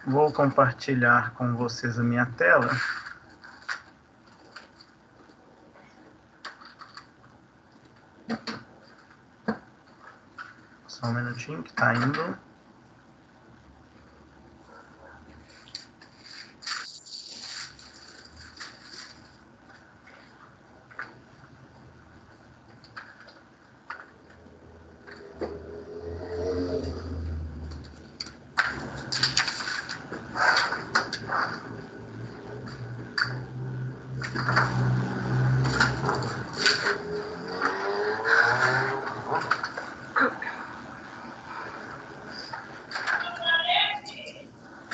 vou compartilhar com vocês a minha tela. Só um minutinho que está indo.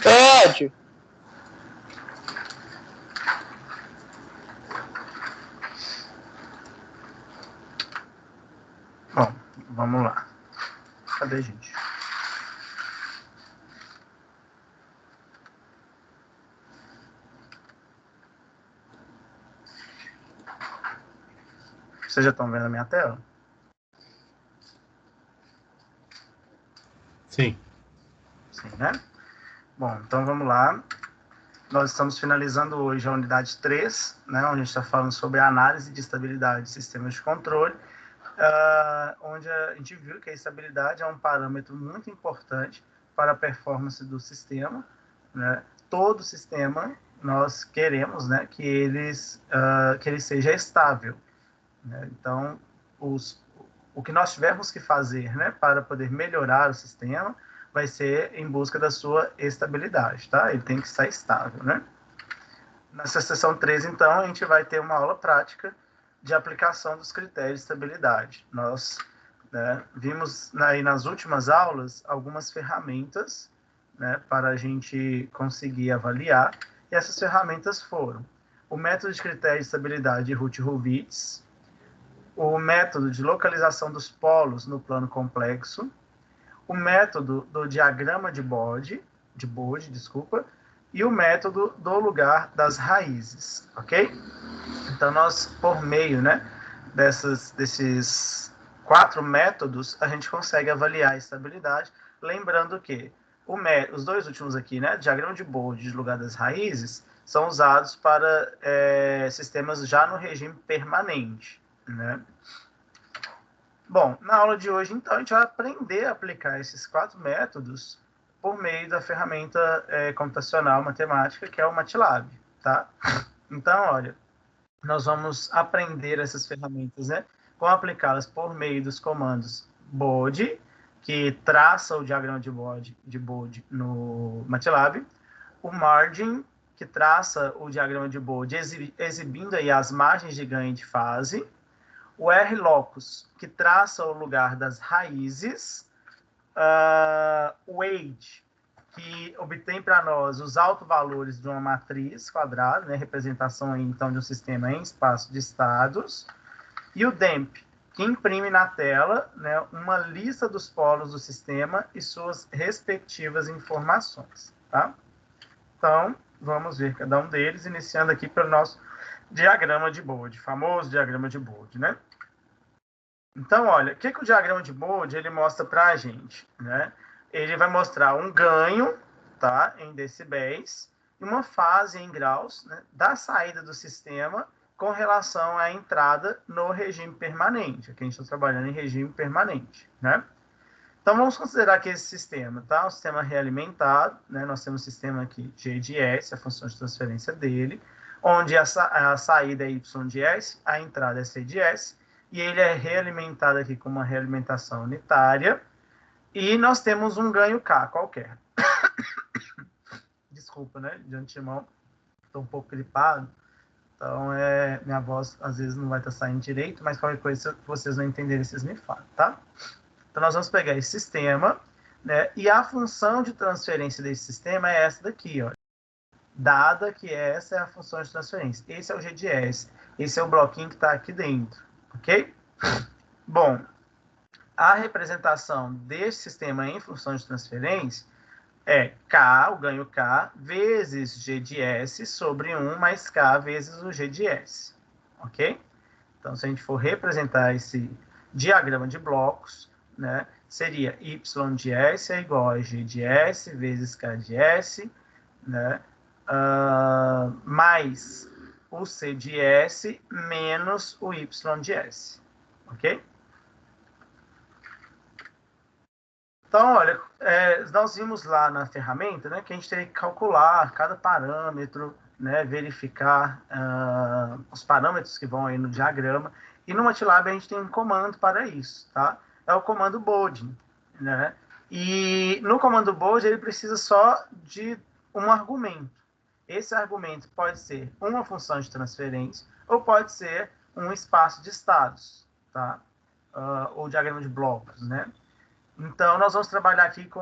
Pode. Bom, vamos lá. Cadê, gente? Vocês já estão vendo a minha tela? Sim. Sim, né? Bom, então vamos lá. Nós estamos finalizando hoje a unidade 3, né, onde a gente está falando sobre a análise de estabilidade de sistemas de controle, onde a gente viu que a estabilidade é um parâmetro muito importante para a performance do sistema, né? Todo sistema nós queremos, né, que ele seja estável, né? Então, o que nós tivermos que fazer, né, para poder melhorar o sistema vai ser em busca da sua estabilidade, tá? Ele tem que estar estável, né? Nessa sessão 3, então, a gente vai ter uma aula prática de aplicação dos critérios de estabilidade. Nós, né, vimos aí nas últimas aulas algumas ferramentas, né, para a gente conseguir avaliar, e essas ferramentas foram o método de critério de estabilidade de Routh-Hurwitz, o método de localização dos polos no plano complexo, o método do diagrama de Bode, e o método do lugar das raízes, ok? Então, nós, por meio, né, desses 4 métodos, a gente consegue avaliar a estabilidade, lembrando que os 2 últimos aqui, né, diagrama de Bode e lugar das raízes, são usados para sistemas já no regime permanente, né? Bom, na aula de hoje, então, a gente vai aprender a aplicar esses 4 métodos por meio da ferramenta computacional matemática, que é o MATLAB, tá? Então, olha, nós vamos aprender essas ferramentas, né? Vamos aplicá-las por meio dos comandos Bode, que traça o diagrama de Bode no MATLAB, o Margin, que traça o diagrama de Bode exibindo aí as margens de ganho de fase, o R-Locus, que traça o lugar das raízes, o Age, que obtém para nós os autovalores de uma matriz quadrada, né, representação aí, então de um sistema em espaço de estados, e o Demp, que imprime na tela, né, uma lista dos polos do sistema e suas respectivas informações, tá? Então, vamos ver cada um deles, iniciando aqui pelo nosso diagrama de Bode, famoso diagrama de Bode, né? Então, olha, o que o diagrama de Bode ele mostra para a gente, né? Ele vai mostrar um ganho, tá, em decibéis, e uma fase em graus, né, da saída do sistema com relação à entrada no regime permanente. Aqui a gente está trabalhando em regime permanente, né? Então, vamos considerar que esse sistema, tá? Um sistema realimentado, né? Nós temos um sistema aqui G de S, a função de transferência dele, onde a saída é Y de S, a entrada é C de S, e ele é realimentado aqui com uma realimentação unitária, e nós temos um ganho K qualquer. Desculpa, né? De antemão, estou um pouco gripado, então minha voz às vezes não vai estar saindo direito, mas qualquer coisa que vocês não entenderem, vocês me falam, tá? Então, nós vamos pegar esse sistema, né? E a função de transferência desse sistema é essa daqui, ó. Dada que essa é a função de transferência. Esse é o G de S. Esse é o bloquinho que está aqui dentro, ok? Bom, a representação desse sistema em função de transferência é K, o ganho K, vezes G de S sobre 1 mais K vezes o G de S, ok? Então, se a gente for representar esse diagrama de blocos, né, seria Y de S é igual a G de S vezes K de S, né? Mais o C de S menos o Y de S, ok? Então, olha, nós vimos lá na ferramenta, né, que a gente tem que calcular cada parâmetro, né, verificar os parâmetros que vão aí no diagrama. E no MATLAB a gente tem um comando para isso, tá? É o comando BOLD, né? E no comando BOLD ele precisa só de um argumento. Esse argumento pode ser uma função de transferência ou pode ser um espaço de estados, tá? Ou diagrama de blocos, né? Então, nós vamos trabalhar aqui com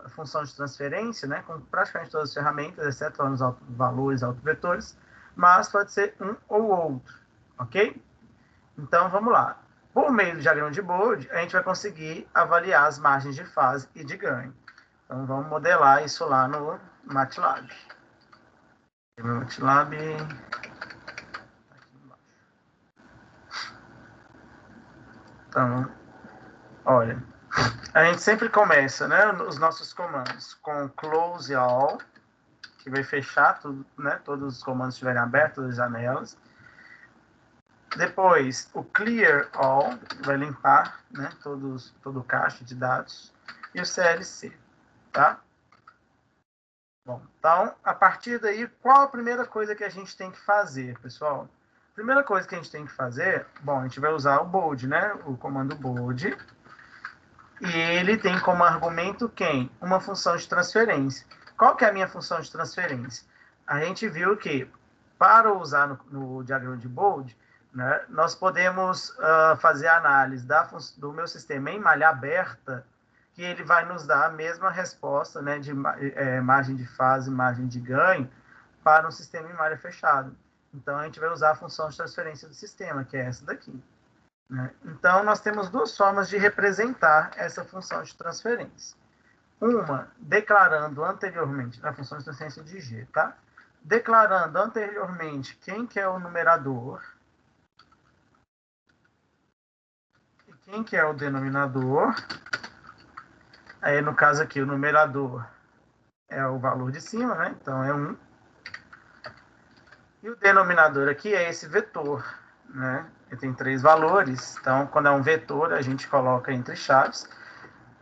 a função de transferência, né, com praticamente todas as ferramentas, exceto os valores autovetores, mas pode ser um ou outro, ok? Então, vamos lá. Por meio do diagrama de Bode, a gente vai conseguir avaliar as margens de fase e de ganho. Então, vamos modelar isso lá no MATLAB. MATLAB. Então, olha, a gente sempre começa, né, os nossos comandos com close all, que vai fechar tudo, né, todos os comandos estiverem abertos, as janelas. Depois, o clear all, vai limpar, né, todo o cache de dados. E o CLC, tá? Bom, então, a partir daí, qual a primeira coisa que a gente tem que fazer, pessoal? A primeira coisa que a gente tem que fazer, bom, a gente vai usar o bold, né, o comando bold. E ele tem como argumento quem? Uma função de transferência. Qual que é a minha função de transferência? A gente viu que, para usar no diagrama de Bode, né, nós podemos fazer a análise do meu sistema em malha aberta, que ele vai nos dar a mesma resposta, né, de margem de fase, margem de ganho, para um sistema em malha fechada. Então, a gente vai usar a função de transferência do sistema, que é essa daqui. Né? Então, nós temos duas formas de representar essa função de transferência. Uma, declarando anteriormente, na função de transferência de G, tá? Declarando anteriormente quem que é o numerador e quem que é o denominador. Aí, no caso aqui, o numerador é o valor de cima, né? Então, é 1. E o denominador aqui é esse vetor, né? Ele tem 3 valores. Então, quando é um vetor, a gente coloca entre chaves.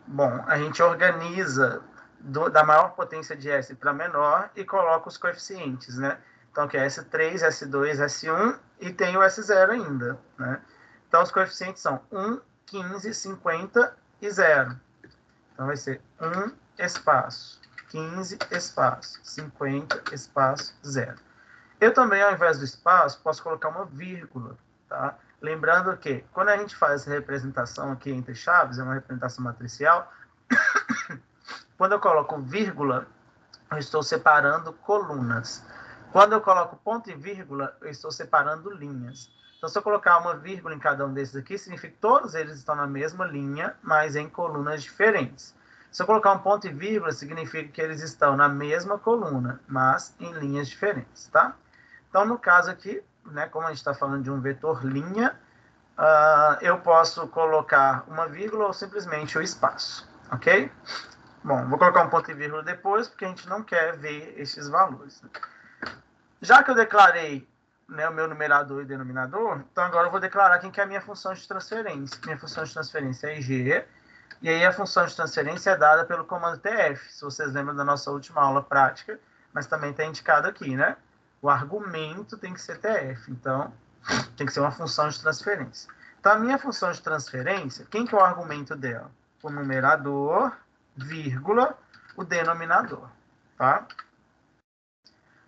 Bom, a gente organiza da maior potência de S para menor e coloca os coeficientes, né? Então, que é S3, S2, S1 e tem o S0 ainda, né? Então, os coeficientes são 1, 15, 50 e 0. Então, vai ser 1 espaço, 15 espaço, 50 espaço, 0. Eu também, ao invés do espaço, posso colocar uma vírgula, tá? Lembrando que, quando a gente faz essa representação aqui entre chaves, é uma representação matricial, quando eu coloco vírgula, eu estou separando colunas. Quando eu coloco ponto e vírgula, eu estou separando linhas. Então, se eu colocar uma vírgula em cada um desses aqui, significa que todos eles estão na mesma linha, mas em colunas diferentes. Se eu colocar um ponto e vírgula, significa que eles estão na mesma coluna, mas em linhas diferentes, tá? Então, no caso aqui, né, como a gente está falando de um vetor linha, eu posso colocar uma vírgula ou simplesmente o espaço, ok? Bom, vou colocar um ponto e vírgula depois, porque a gente não quer ver esses valores. Já que eu declarei, né, o meu numerador e denominador, então agora eu vou declarar quem que é a minha função de transferência. Minha função de transferência é IG, e aí a função de transferência é dada pelo comando TF, se vocês lembram da nossa última aula prática, mas também está indicado aqui, né? O argumento tem que ser TF, então tem que ser uma função de transferência. Então, a minha função de transferência, quem que é o argumento dela? O numerador, vírgula, o denominador, tá?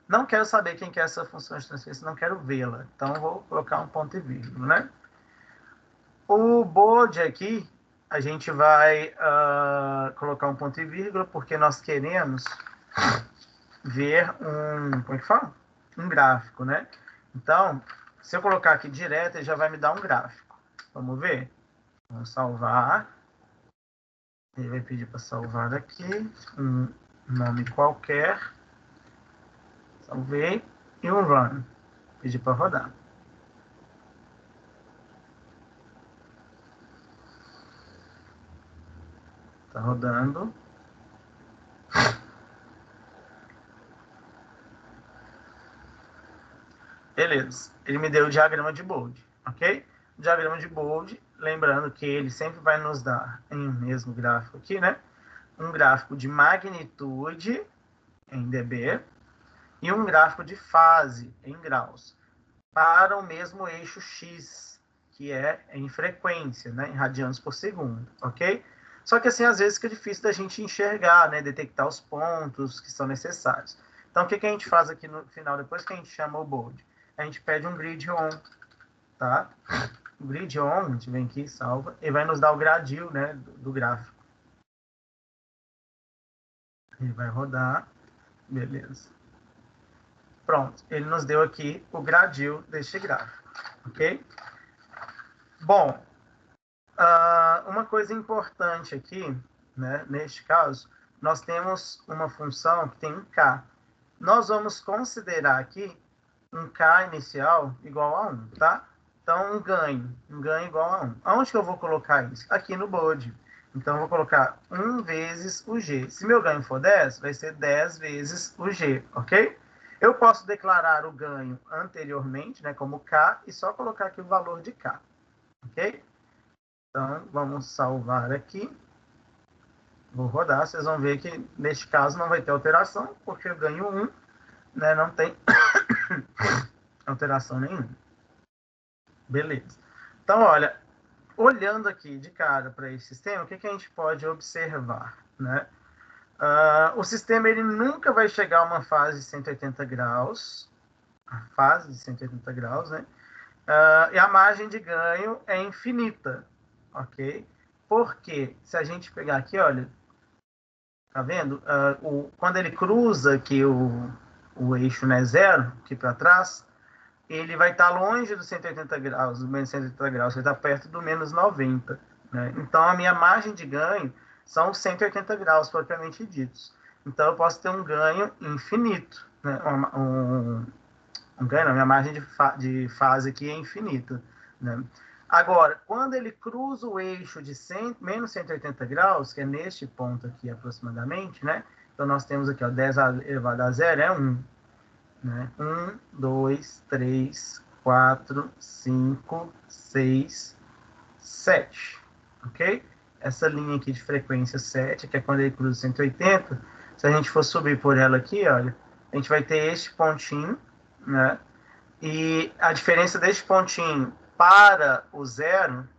Não quero saber quem que é essa função de transferência, não quero vê-la. Então, vou colocar um ponto e vírgula, né? O bode aqui, a gente vai colocar um ponto e vírgula, porque nós queremos ver como é que fala? Um gráfico, né? Então, se eu colocar aqui direto, ele já vai me dar um gráfico. Vamos ver? Vamos salvar. Ele vai pedir para salvar aqui um nome qualquer. Salvei. E um run. Pedir para rodar. Está rodando. Beleza. Ele me deu o diagrama de Bode, ok? O diagrama de Bode, lembrando que ele sempre vai nos dar, em um mesmo gráfico aqui, né? Um gráfico de magnitude em dB e um gráfico de fase em graus para o mesmo eixo X, que é em frequência, né? Em radianos por segundo, ok? Só que assim, às vezes fica difícil da gente enxergar, né? Detectar os pontos que são necessários. Então, o que a gente faz aqui no final, depois que a gente chama o Bode? A gente pede um grid on, tá? O grid on, a gente vem aqui, salva, e vai nos dar o gradil, né, do gráfico. Ele vai rodar, beleza. Pronto, ele nos deu aqui o gradil deste gráfico, ok? Bom, uma coisa importante aqui, né, neste caso, nós temos uma função que tem um k. Nós vamos considerar aqui um k inicial igual a 1, tá? Então, um ganho igual a 1. Aonde que eu vou colocar isso? Aqui no Bode. Então, eu vou colocar 1 vezes o g. Se meu ganho for 10, vai ser 10 vezes o g, ok? Eu posso declarar o ganho anteriormente, né, como k, e só colocar aqui o valor de k, ok? Então, vamos salvar aqui. Vou rodar, vocês vão ver que neste caso não vai ter alteração, porque eu ganho 1, né, não tem alteração nenhuma. Beleza. Então, olha, olhando aqui de cara para esse sistema, o que, que a gente pode observar, né? O sistema ele nunca vai chegar a uma fase de 180 graus, a fase de 180 graus, né? E a margem de ganho é infinita, ok? Porque se a gente pegar aqui, olha, tá vendo? Quando ele cruza aqui o eixo, né, zero, aqui para trás, ele vai estar longe dos 180 graus, do menos 180 graus, vai estar perto do menos 90. Né? Então, a minha margem de ganho são 180 graus, propriamente ditos. Então, eu posso ter um ganho infinito. Né? Um ganho, não, minha margem de fase aqui é infinita. Né? Agora, quando ele cruza o eixo de menos 180 graus, que é neste ponto aqui aproximadamente, né? Então, nós temos aqui ó, 10 elevado a zero é 1. Né? 1, 2, 3, 4, 5, 6, 7. Ok? Essa linha aqui de frequência 7, que é quando ele cruza 180, se a gente for subir por ela aqui, olha, a gente vai ter este pontinho, né? E a diferença deste pontinho para o zero,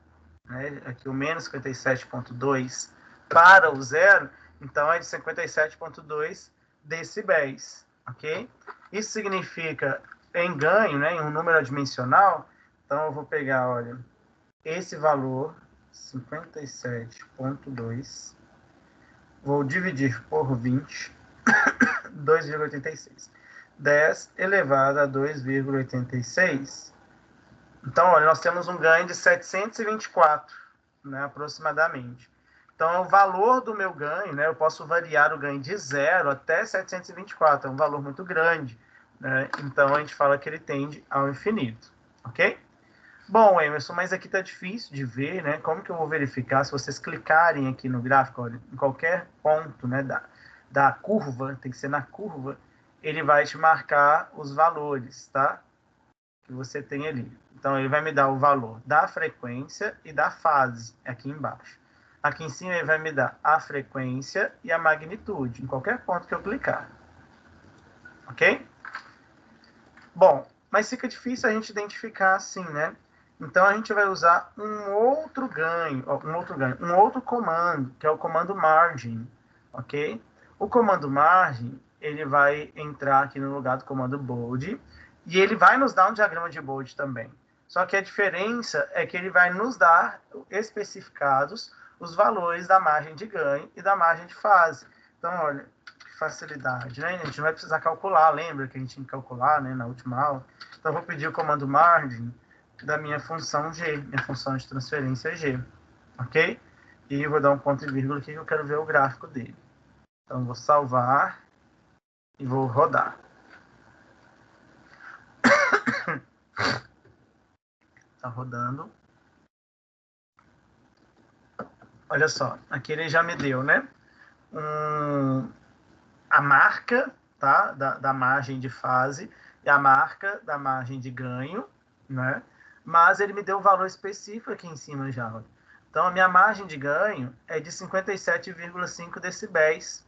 né? Aqui o menos 57,2 para o zero, então é de 57,2 decibéis, ok? Isso significa em ganho, né, em um número adimensional, então eu vou pegar, olha, esse valor, 57,2, vou dividir por 20, 2,86. 10 elevado a 2,86. Então, olha, nós temos um ganho de 724, né, aproximadamente. Então, o valor do meu ganho, né, eu posso variar o ganho de 0 até 724, é um valor muito grande. Né? Então, a gente fala que ele tende ao infinito, ok? Bom, Emerson, mas aqui está difícil de ver, né? Como que eu vou verificar? Se vocês clicarem aqui no gráfico, olha, em qualquer ponto, né, da curva, tem que ser na curva, ele vai te marcar os valores, tá? Que você tem ali. Então, ele vai me dar o valor da frequência e da fase, aqui embaixo. Aqui em cima, ele vai me dar a frequência e a magnitude, em qualquer ponto que eu clicar. Ok? Bom, mas fica difícil a gente identificar assim, né? Então, a gente vai usar um outro comando, que é o comando margin, ok? O comando margin, ele vai entrar aqui no lugar do comando bold, e ele vai nos dar um diagrama de bold também. Só que a diferença é que ele vai nos dar especificados os valores da margem de ganho e da margem de fase. Então, olha, que facilidade, né? A gente não vai precisar calcular, lembra que a gente tinha que calcular, né, na última aula? Então, eu vou pedir o comando margin da minha função G, minha função de transferência G, ok? E vou dar um ponto e vírgula aqui que eu quero ver o gráfico dele. Então, vou salvar e vou rodar. Tá rodando. Olha só, aqui ele já me deu, né? A marca, tá? Da margem de fase é a marca da margem de ganho, né? Mas ele me deu um valor específico aqui em cima já. Olha. Então, a minha margem de ganho é de 57,5 decibéis.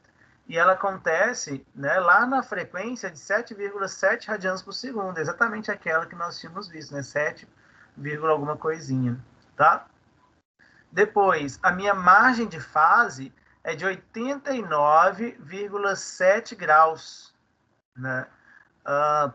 E ela acontece, né, lá na frequência de 7,7 radianos por segundo, exatamente aquela que nós tínhamos visto, né, 7, alguma coisinha, tá? Depois, a minha margem de fase é de 89,7 graus, né?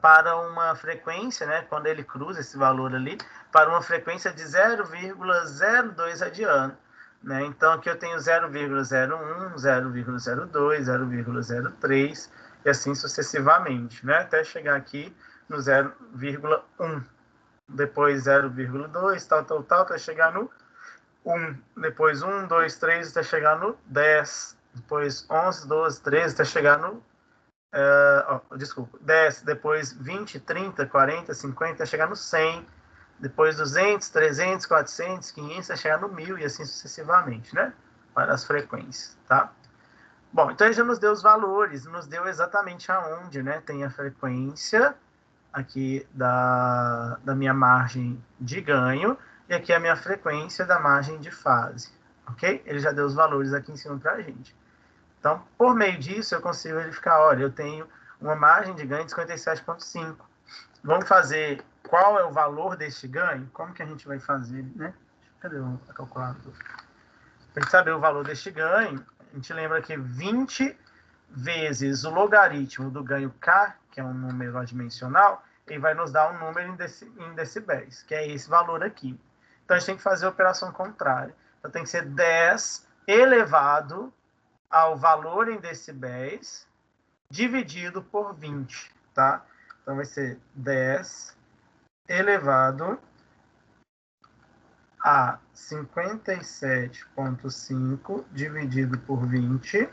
Para uma frequência, né, quando ele cruza esse valor ali, para uma frequência de 0,02 radiano. Né? Então, aqui eu tenho 0,01, 0,02, 0,03 e assim sucessivamente, né? Até chegar aqui no 0,1. Depois 0,2, tal, até chegar no 1. Depois 1, 2, 3, até chegar no 10. Depois 11, 12, 13, até chegar no... desculpa, 10. Depois 20, 30, 40, 50, até chegar no 100. Depois 200, 300, 400, 500, até chegar no 1000 e assim sucessivamente, né? Para as frequências, tá? Bom, então ele já nos deu os valores, nos deu exatamente aonde, né? Tem a frequência aqui da minha margem de ganho e aqui a minha frequência da margem de fase, ok? Ele já deu os valores aqui em cima para a gente. Então, por meio disso, eu consigo verificar, olha, eu tenho uma margem de ganho de 57,5. Vamos fazer qual é o valor deste ganho? Como que a gente vai fazer, né? Cadê a calculadora? Para a gente saber o valor deste ganho, a gente lembra que 20 vezes o logaritmo do ganho K, que é um número adimensional, ele vai nos dar um número em decibéis, que é esse valor aqui. Então, a gente tem que fazer a operação contrária. Então, tem que ser 10 elevado ao valor em decibéis dividido por 20, tá? Então, vai ser 10 elevado a 57,5 dividido por 20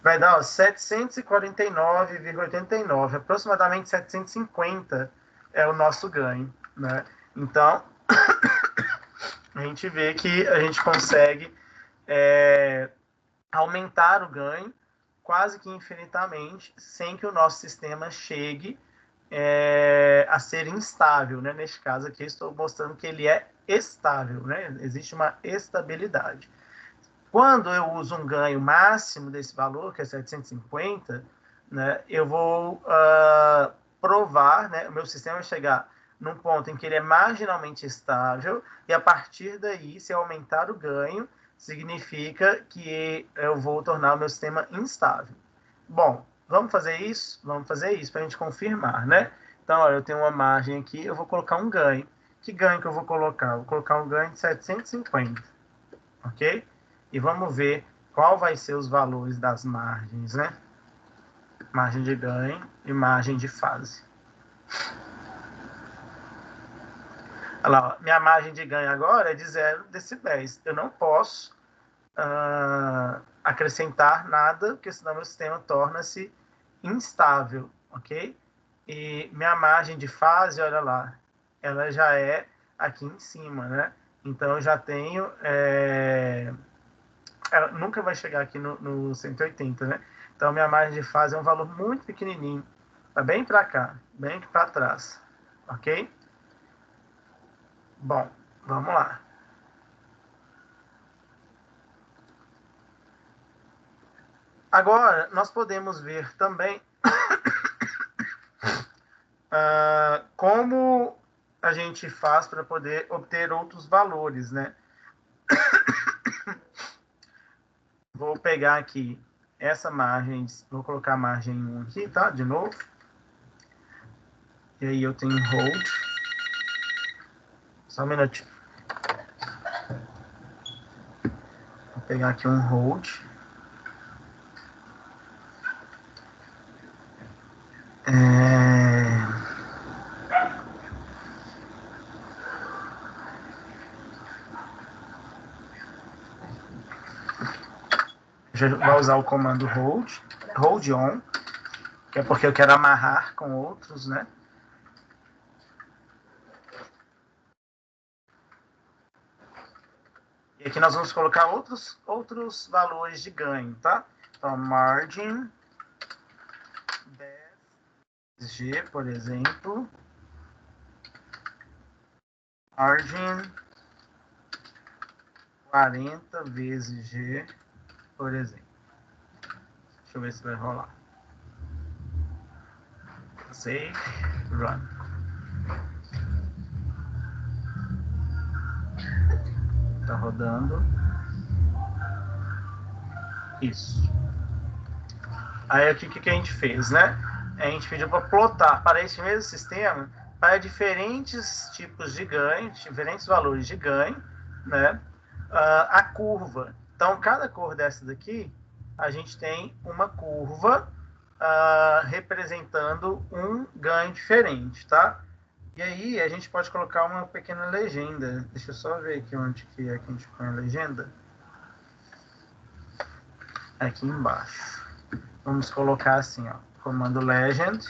vai dar 749,89, aproximadamente 750 é o nosso ganho, né? Então, a gente vê que a gente consegue aumentar o ganho quase que infinitamente, sem que o nosso sistema chegue a ser instável, né? Neste caso aqui, estou mostrando que ele é estável, né? Existe uma estabilidade. Quando eu uso um ganho máximo desse valor, que é 750, né, eu vou provar, né, o meu sistema vai chegar num ponto em que ele é marginalmente estável, e a partir daí, se eu aumentar o ganho, significa que eu vou tornar o meu sistema instável. Bom, vamos fazer isso? Vamos fazer isso para a gente confirmar, né? Então, olha, eu tenho uma margem aqui, eu vou colocar um ganho. Que ganho que eu vou colocar? Eu vou colocar um ganho de 750, ok? E vamos ver qual vai ser os valores das margens, né? Margem de ganho e margem de fase. Olha lá, minha margem de ganho agora é de 0 decibéis. Eu não posso acrescentar nada, porque senão meu sistema torna-se instável, ok? E minha margem de fase, olha lá, ela já é aqui em cima, né? Então, eu já tenho... ela nunca vai chegar aqui no 180, né? Então, minha margem de fase é um valor muito pequenininho. Tá bem para cá, bem para trás, ok? Bom, vamos lá. Agora, nós podemos ver também como a gente faz para poder obter outros valores, né? Vou pegar aqui essa margem, vou colocar a margem 1 aqui, tá? De novo. E aí eu tenho hold. Só um minutinho. Vou pegar aqui um hold. Vai usar o comando hold on, que é porque eu quero amarrar com outros, né? E aqui nós vamos colocar outros valores de ganho, tá? Então, margin 10 G, por exemplo, margem 40 vezes G, por exemplo. Deixa eu ver se vai rolar. Save, run. Tá rodando. Isso. Aí aqui o que a gente fez, né? A gente pediu para plotar para esse mesmo sistema para diferentes tipos de ganho, diferentes valores de ganho, né? A curva. Então, cada cor dessa daqui, a gente tem uma curva representando um ganho diferente, tá? E aí a gente pode colocar uma pequena legenda. Deixa eu só ver aqui onde que é que a gente põe a legenda. Aqui embaixo. Vamos colocar assim, ó, comando legend.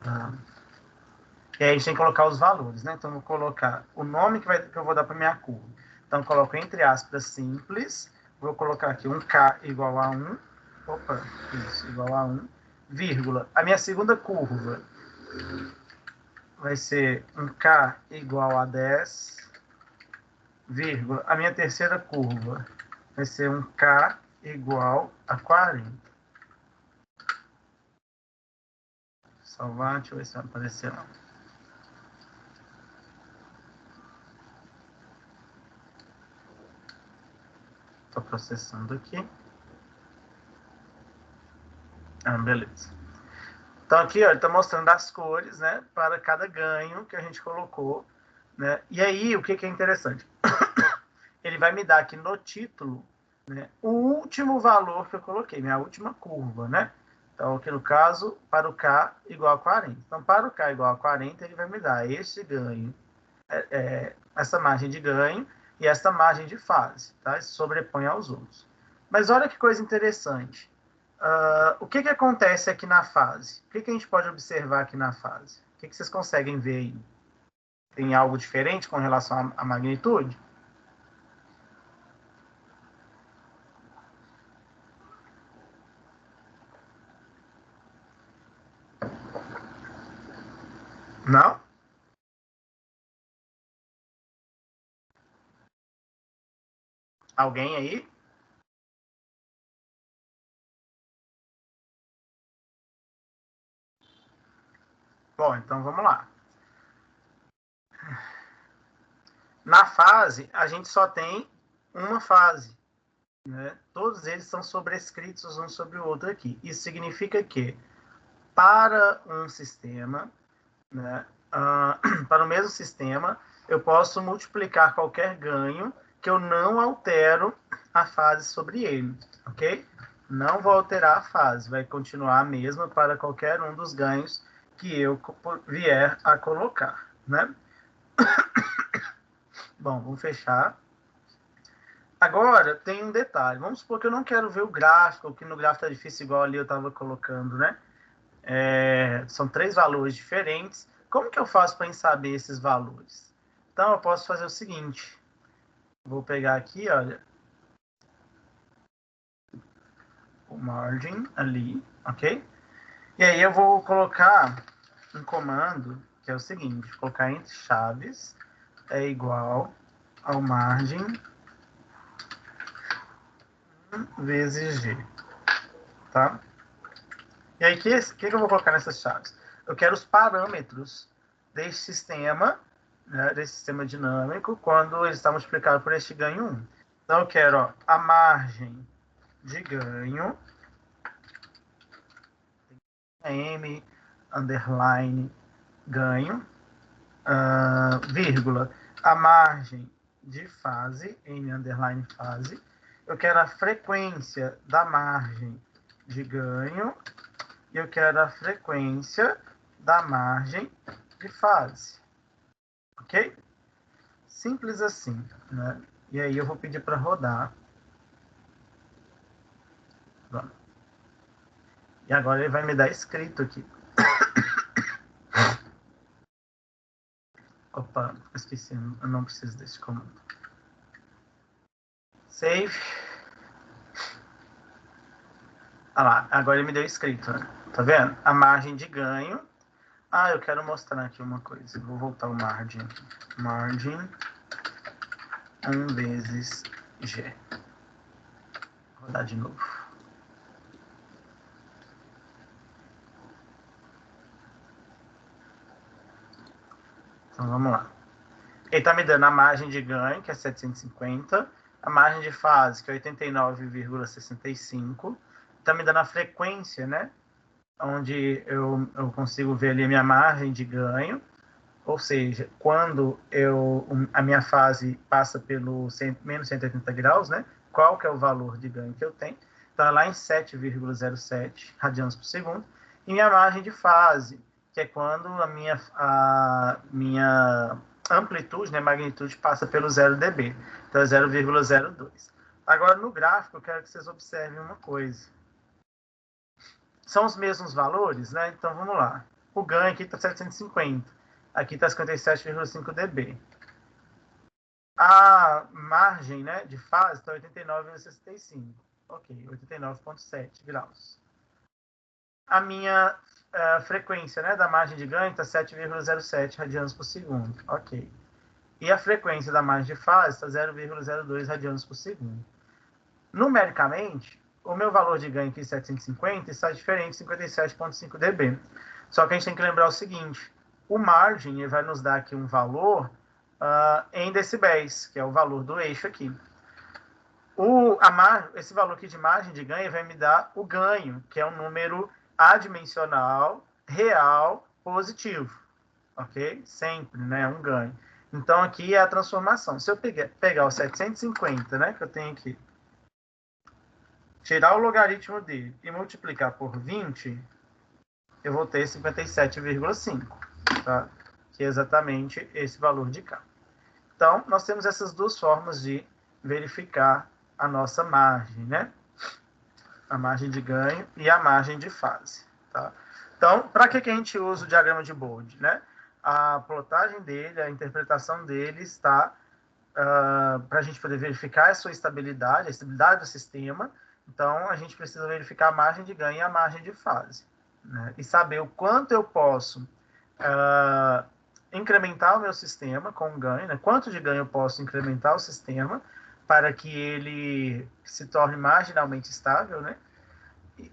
E aí a gente tem que colocar os valores, né? Então, eu vou colocar o nome que eu vou dar para minha curva. Então, eu coloco entre aspas simples. Vou colocar aqui um K igual a 1. Opa, isso, igual a 1. Vírgula. A minha segunda curva vai ser um K igual a 10. Vírgula. A minha terceira curva vai ser um K igual a 40. Salvar, deixa eu ver se vai aparecer não. Estou processando aqui. Beleza. Então aqui, ó, ele está mostrando as cores, né, para cada ganho que a gente colocou, né? E aí, o que é interessante? Ele vai me dar aqui no título, né, o último valor que eu coloquei, minha última curva, né? Então, aqui no caso, para o K igual a 40. Então, para o K igual a 40, ele vai me dar esse ganho, essa margem de ganho e essa margem de fase, tá? Isso sobrepõe aos outros. Mas olha que coisa interessante. O que acontece aqui na fase? O que a gente pode observar aqui na fase? O que vocês conseguem ver aí? Tem algo diferente com relação à magnitude? Não? Alguém aí? Bom, então vamos lá. Na fase, a gente só tem uma fase, né? Todos eles são sobrescritos um sobre o outro aqui. Isso significa que, para um sistema, né, para o mesmo sistema, eu posso multiplicar qualquer ganho que eu não altero a fase sobre ele, ok? Não vou alterar a fase, vai continuar a mesma para qualquer um dos ganhos que eu vier a colocar, né? Bom, vamos fechar. Agora, tem um detalhe. Vamos supor que eu não quero ver o gráfico, que no gráfico está difícil igual ali eu estava colocando, né? São 3 valores diferentes. Como que eu faço para saber esses valores? Então, eu posso fazer o seguinte. Vou pegar aqui, olha, o margin ali, ok? E aí eu vou colocar um comando que é o seguinte, vou colocar entre chaves é igual ao margem vezes G, tá? E aí, o que eu vou colocar nessas chaves? Eu quero os parâmetros desse sistema, né, desse sistema dinâmico, quando ele está multiplicado por este ganho 1. Então, eu quero ó, a margem de ganho, M, underline, ganho, vírgula, a margem de fase, M, underline, fase. Eu quero a frequência da margem de ganho, e eu quero a frequência da margem de fase. Ok? Simples assim, né? E aí eu vou pedir para rodar. Vamos. E agora ele vai me dar escrito aqui. Opa, esqueci, eu não preciso desse comando. Save. Ah lá, agora ele me deu escrito, né? Tá vendo? A margem de ganho. Ah, eu quero mostrar aqui uma coisa. Vou voltar o margem. Margem 1 vezes G. Vou rodar de novo. Então vamos lá. Ele está me dando a margem de ganho, que é 750, a margem de fase, que é 89,65, está me dando a frequência, né? Onde eu consigo ver ali a minha margem de ganho, ou seja, quando a minha fase passa pelo menos 180 graus, né? Qual que é o valor de ganho que eu tenho? Está lá em 7,07 radianos por segundo. E minha margem de fase, que é quando a minha amplitude, né, magnitude, passa pelo 0 dB. Então é 0,02. Agora, no gráfico, eu quero que vocês observem uma coisa. São os mesmos valores, né? Então, vamos lá. O ganho aqui está 750. Aqui está 57,5 dB. A margem, né, de fase está 89,65. Ok, 89,7 graus. A minha frequência, né, da margem de ganho está 7,07 radianos por segundo. Ok. E a frequência da margem de fase está 0,02 radianos por segundo. Numericamente, o meu valor de ganho aqui, 750, está diferente, 57,5 dB. Só que a gente tem que lembrar o seguinte, o margem ele vai nos dar aqui um valor em decibéis, que é o valor do eixo aqui. Esse valor aqui de margem de ganho vai me dar o ganho, que é um número adimensional, real, positivo. Ok? Sempre, né? Um ganho. Então, aqui é a transformação. Se eu pegar o 750, né? Que eu tenho aqui, tirar o logaritmo dele e multiplicar por 20, eu vou ter 57,5, tá? Que é exatamente esse valor de cá. Então, nós temos essas duas formas de verificar a nossa margem, né? A margem de ganho e a margem de fase, tá? Então, para que a gente usa o diagrama de Bode, né? A plotagem dele, a interpretação dele está para a gente poder verificar a sua estabilidade, a estabilidade do sistema. Então, a gente precisa verificar a margem de ganho e a margem de fase, né? E saber o quanto eu posso incrementar o meu sistema com ganho, né? Quanto de ganho eu posso incrementar o sistema para que ele se torne marginalmente estável, né?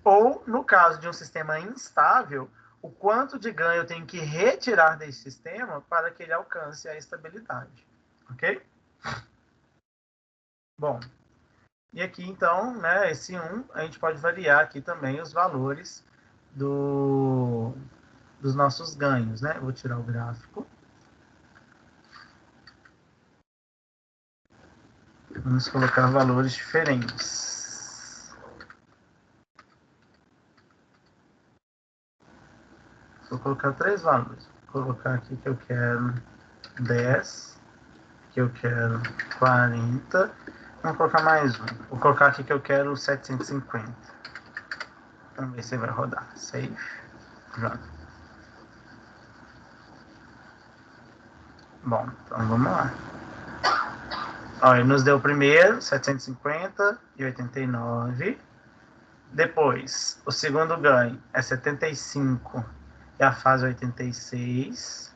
Ou, no caso de um sistema instável, o quanto de ganho eu tenho que retirar desse sistema para que ele alcance a estabilidade, ok? Bom, e aqui então, né, esse 1, a gente pode variar aqui também os valores dos nossos ganhos, né? Vou tirar o gráfico. Vamos colocar valores diferentes. Vou colocar 3 valores. Vou colocar aqui que eu quero 10, que eu quero 40. Vamos colocar mais um. Vou colocar aqui que eu quero 750. Vamos ver se vai rodar. Save. Pronto. Bom, então vamos lá. Ó, ele nos deu o primeiro, 750 e 89. Depois, o segundo ganho é 75 e a fase 86.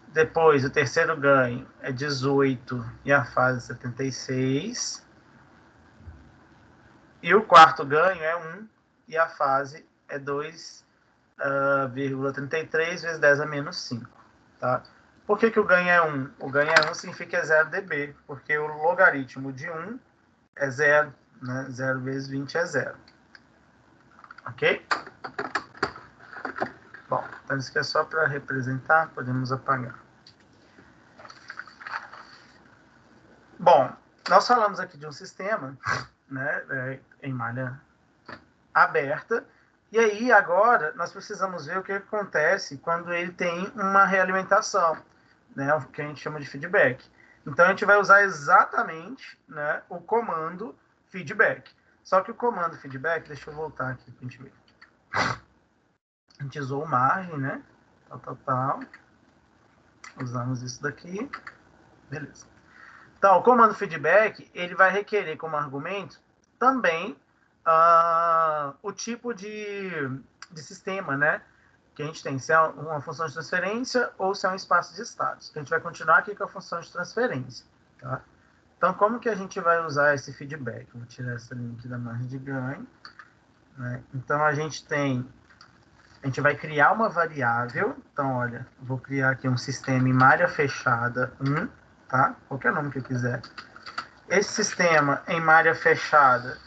Depois, o terceiro ganho é 18 e a fase 76. E o quarto ganho é 1 e a fase é 2,33 vezes 10 a menos 5. Tá? Por que o ganho é 1? O ganho é 1 significa que é 0 dB, porque o logaritmo de 1 é 0, né? 0 vezes 20 é 0. Ok? Bom, então isso aqui é só para representar, podemos apagar. Bom, nós falamos aqui de um sistema, né, em malha aberta, e aí agora nós precisamos ver o que acontece quando ele tem uma realimentação, né, o que a gente chama de feedback. Então a gente vai usar exatamente, né, o comando feedback. Só que o comando feedback, deixa eu voltar aqui para a gente ver. A gente usou o margem, né? Tal. Usamos isso daqui. Beleza. Então, o comando feedback, ele vai requerer como argumento também o tipo de sistema, né, que a gente tem, se é uma função de transferência ou se é um espaço de estados. A gente vai continuar aqui com a função de transferência. Tá? Então, como que a gente vai usar esse feedback? Vou tirar essa linha aqui da margem de ganho. Né? Então, a gente vai criar uma variável. Então, olha, vou criar aqui um sistema em malha fechada 1, tá? Qualquer nome que eu quiser. Esse sistema em malha fechada,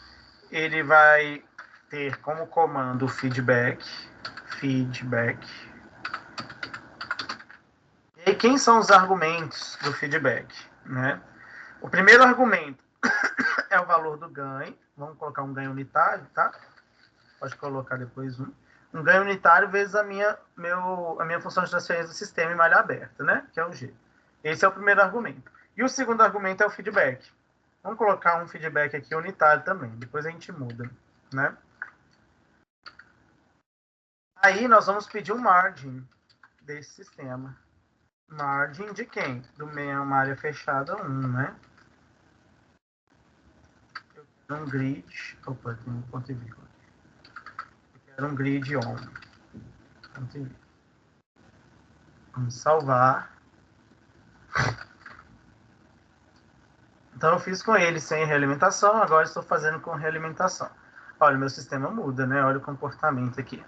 ele vai ter como comando o feedback. E quem são os argumentos do feedback? Né? O primeiro argumento é o valor do ganho. Vamos colocar um ganho unitário, tá? Pode colocar depois um ganho unitário vezes a minha função de transferência do sistema em malha aberta, né? Que é o G. Esse é o primeiro argumento. E o segundo argumento é o feedback. Vamos colocar um feedback aqui unitário também. Depois a gente muda, né? Aí nós vamos pedir um margin desse sistema. Margin de quem? Do uma área fechada 1, né? Eu quero um grid. Opa, tem um ponto e vírgula. Eu quero um grid on. Ponto e vírgula. Vamos salvar. Então eu fiz com ele sem realimentação, agora estou fazendo com realimentação. Olha, meu sistema muda, né? Olha o comportamento aqui.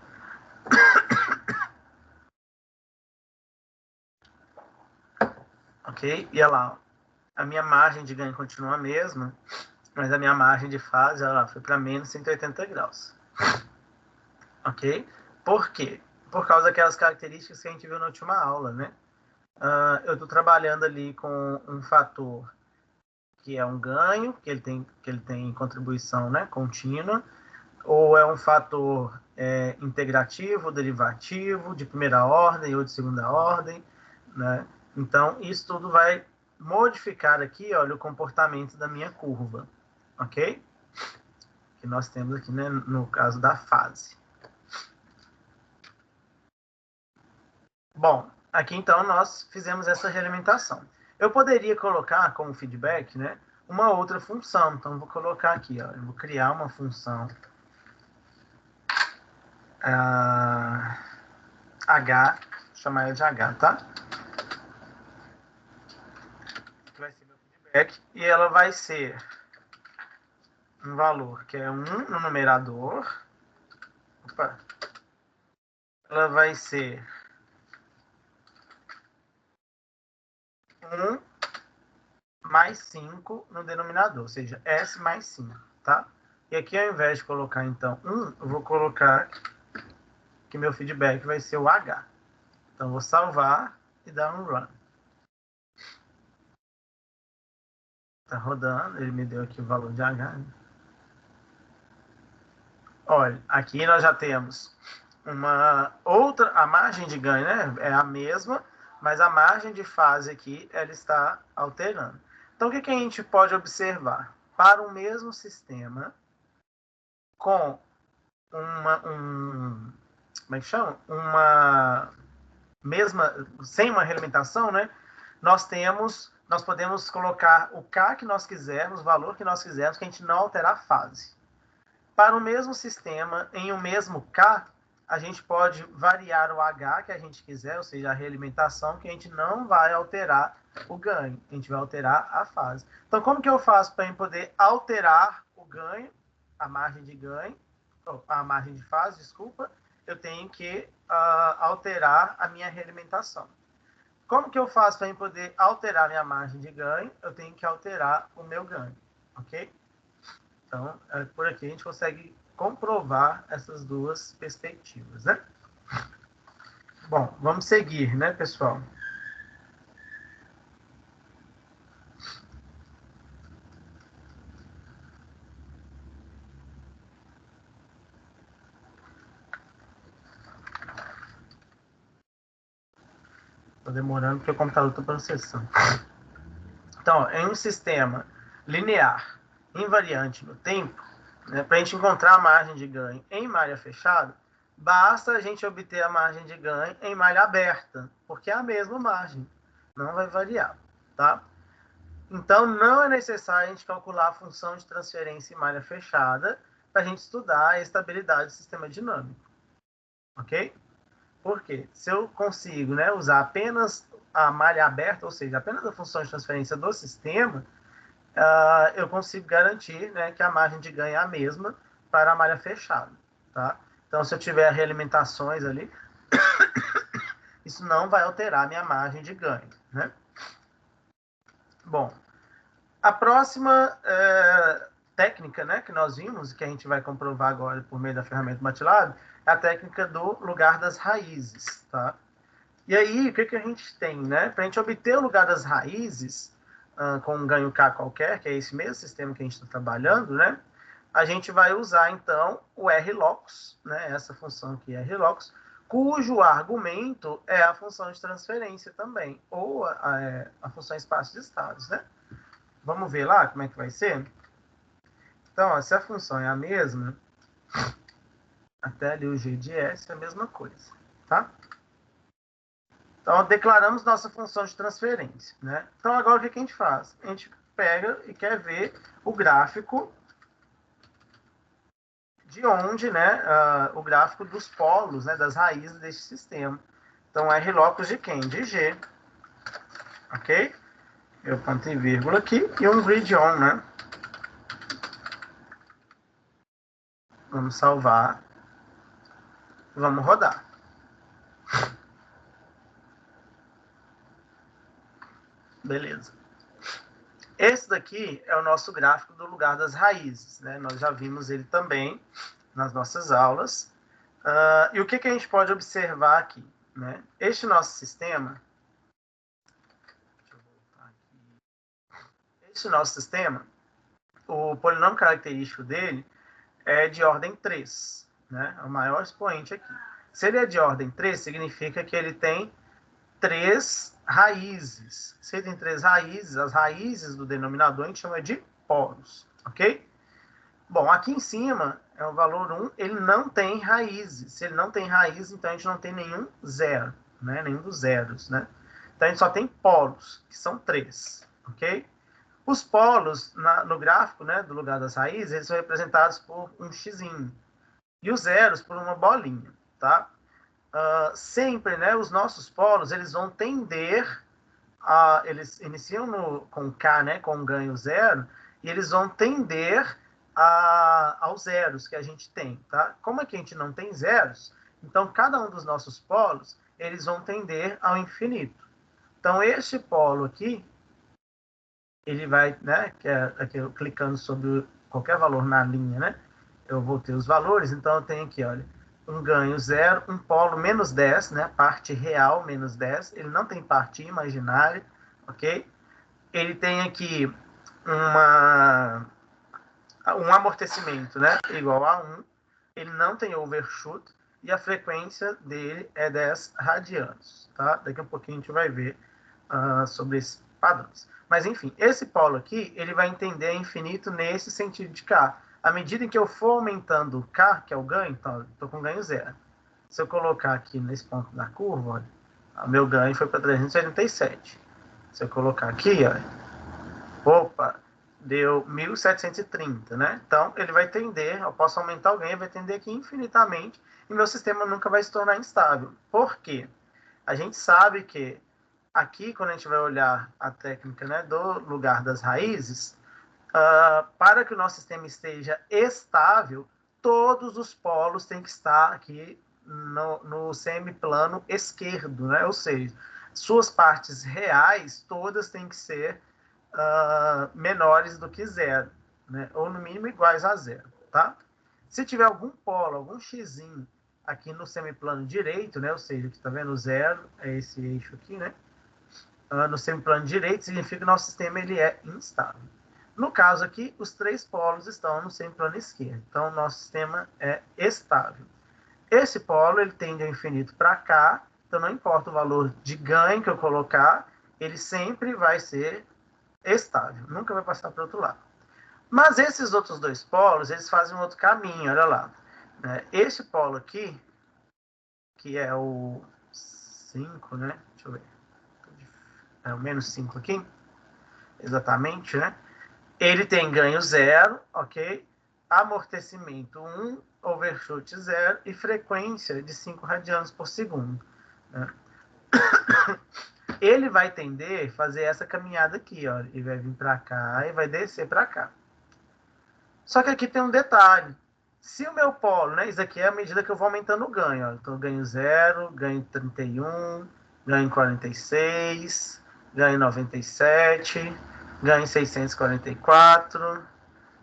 Ok? E olha lá, a minha margem de ganho continua a mesma, mas a minha margem de fase, olha lá, foi para menos 180 graus. Ok? Por quê? Por causa daquelas características que a gente viu na última aula, né? Eu estou trabalhando ali com um fator que é um ganho, que ele tem contribuição, né, contínua, ou é um fator integrativo, derivativo, de primeira ordem ou de segunda ordem, né? Então, isso tudo vai modificar aqui, olha, o comportamento da minha curva, ok? Que nós temos aqui, né, no caso da fase. Bom, aqui então nós fizemos essa realimentação. Eu poderia colocar como feedback, né, uma outra função. Então, vou colocar aqui, ó, eu vou criar uma função H, chamar ela de H, tá? Que vai ser meu feedback. E ela vai ser um valor que é 1 no numerador. Opa. Ela vai ser 1 mais 5 no denominador, ou seja, S mais 5, tá? E aqui, ao invés de colocar, então, 1, eu vou colocar que meu feedback vai ser o H. Então, eu vou salvar e dar um run. Tá rodando, ele me deu aqui o valor de H. Olha, aqui nós já temos uma outra, a margem de ganho, né, é a mesma, mas a margem de fase aqui, ela está alterando. Então, o que a gente pode observar? Para o mesmo sistema, com como é que chama? Sem uma realimentação, né, nós podemos colocar o K que nós quisermos, o valor que nós quisermos, que a gente não alterar a fase. Para o mesmo sistema, em um mesmo K, a gente pode variar o H que a gente quiser, ou seja, a realimentação, que a gente não vai alterar o ganho, a gente vai alterar a fase. Então, como que eu faço para poder alterar o ganho, a margem de ganho, a margem de fase, desculpa, eu tenho que alterar a minha realimentação. Como que eu faço para poder alterar a minha margem de ganho? Eu tenho que alterar o meu ganho, ok? Então, por aqui a gente consegue comprovar essas duas perspectivas, né? Bom, vamos seguir, né, pessoal? Estou demorando porque o computador está processando. Então, em um sistema linear, invariante no tempo, né, para a gente encontrar a margem de ganho em malha fechada, basta a gente obter a margem de ganho em malha aberta, porque é a mesma margem, não vai variar, tá? Então, não é necessário a gente calcular a função de transferência em malha fechada, para a gente estudar a estabilidade do sistema dinâmico. Ok? Porque se eu consigo, né, usar apenas a malha aberta, ou seja, apenas a função de transferência do sistema, eu consigo garantir, né, que a margem de ganho é a mesma para a malha fechada. Tá? Então, se eu tiver realimentações ali, isso não vai alterar a minha margem de ganho. Né? Bom, a próxima técnica, né, que nós vimos, que a gente vai comprovar agora por meio da ferramenta MATLAB, é a técnica do lugar das raízes. Tá? E aí, o que a gente tem? Né? Para a gente obter o lugar das raízes, com um ganho K qualquer, que é esse mesmo sistema que a gente está trabalhando, né? A gente vai usar, então, o RLOCUS, né? Essa função aqui, RLOCUS, cujo argumento é a função de transferência também, ou a função espaço de estados, né? Vamos ver lá como é que vai ser? Então, ó, se a função é a mesma, até ali o G de S é a mesma coisa, tá? Então, declaramos nossa função de transferência. Né? Então, agora o que a gente faz? A gente pega e quer ver o gráfico de onde, né, o gráfico dos polos, né, das raízes deste sistema. Então, R locus de quem? De G. Ok? Eu ponto e vírgula aqui e um grid on, né? Vamos salvar. Vamos rodar. Beleza. Esse daqui é o nosso gráfico do lugar das raízes. Né? Nós já vimos ele também nas nossas aulas. E o que a gente pode observar aqui? Né? Este nosso sistema, o polinômio característico dele é de ordem 3. Né? É o maior expoente aqui. Se ele é de ordem 3, significa que ele tem 3 raízes. Se ele tem 3 raízes, as raízes do denominador a gente chama de polos. Ok? Bom, aqui em cima é o valor 1, ele não tem raízes. Se ele não tem raiz, então a gente não tem nenhum zero, né? Nenhum dos zeros, né? Então a gente só tem polos, que são 3, ok? Os polos, no gráfico, né, do lugar das raízes, eles são representados por um xizinho. E os zeros por uma bolinha, tá? Sempre, né, os nossos polos, eles vão tender eles iniciam com K, né, com um ganho zero, e eles vão tender aos zeros que a gente tem, tá? Como é que a gente não tem zeros, então cada um dos nossos polos, eles vão tender ao infinito. Então, este polo aqui, ele vai, né, aqui eu clicando sobre qualquer valor na linha, né, eu vou ter os valores, então eu tenho aqui, olha, um ganho zero, um polo menos 10, né, parte real menos 10, ele não tem parte imaginária, ok? Ele tem aqui um amortecimento, né, igual a 1, ele não tem overshoot, e a frequência dele é 10 radianos, tá? Daqui a pouquinho a gente vai ver sobre esses padrões. Mas, enfim, esse polo aqui, ele vai entender infinito nesse sentido de K. À medida em que eu for aumentando o K, que é o ganho, então, estou com ganho zero. Se eu colocar aqui nesse ponto da curva, olha, o meu ganho foi para 387. Se eu colocar aqui, olha, opa, deu 1730, né? Então, ele vai tender, eu posso aumentar o ganho, vai tender aqui infinitamente, e meu sistema nunca vai se tornar instável. Por quê? A gente sabe que aqui, quando a gente vai olhar a técnica, né, do lugar das raízes, para que o nosso sistema esteja estável, todos os polos têm que estar aqui no semiplano esquerdo, né? Ou seja, suas partes reais todas têm que ser menores do que zero, né? Ou no mínimo iguais a zero, tá? Se tiver algum polo, algum xizinho aqui no semiplano direito, né? Ou seja, que está vendo zero, é esse eixo aqui, né? No semiplano direito, significa que o nosso sistema ele é instável. No caso aqui, os 3 polos estão no semiplano esquerdo. Então, o nosso sistema é estável. Esse polo, ele tende ao infinito para cá. Então, não importa o valor de ganho que eu colocar, ele sempre vai ser estável. Nunca vai passar para o outro lado. Mas esses outros 2 polos, eles fazem um outro caminho. Olha lá. Esse polo aqui, que é o 5, né? Deixa eu ver. É o menos 5 aqui. Exatamente, né? Ele tem ganho zero, ok? amortecimento 1, overshoot 0 e frequência de 5 radianos por segundo. Né? Ele vai tender a fazer essa caminhada aqui, ó. Ele vai vir para cá e vai descer para cá. Só que aqui tem um detalhe. Se o meu polo, né? Isso aqui é a medida que eu vou aumentando o ganho. Ó. Então, eu ganho 0, ganho 31, ganho 46, ganho 97, ganho 644,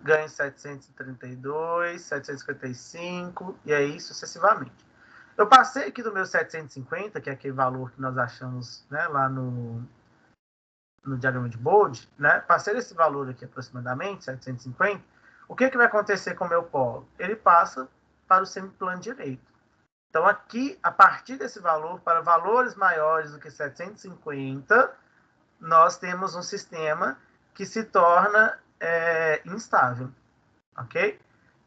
ganho 732, 755, e aí sucessivamente. Eu passei aqui do meu 750, que é aquele valor que nós achamos, né, lá no diagrama de Bode, né? Passei desse valor aqui aproximadamente, 750. O que vai acontecer com o meu polo? Ele passa para o semiplano direito. Então, aqui, a partir desse valor, para valores maiores do que 750, nós temos um sistema que se torna instável. Ok?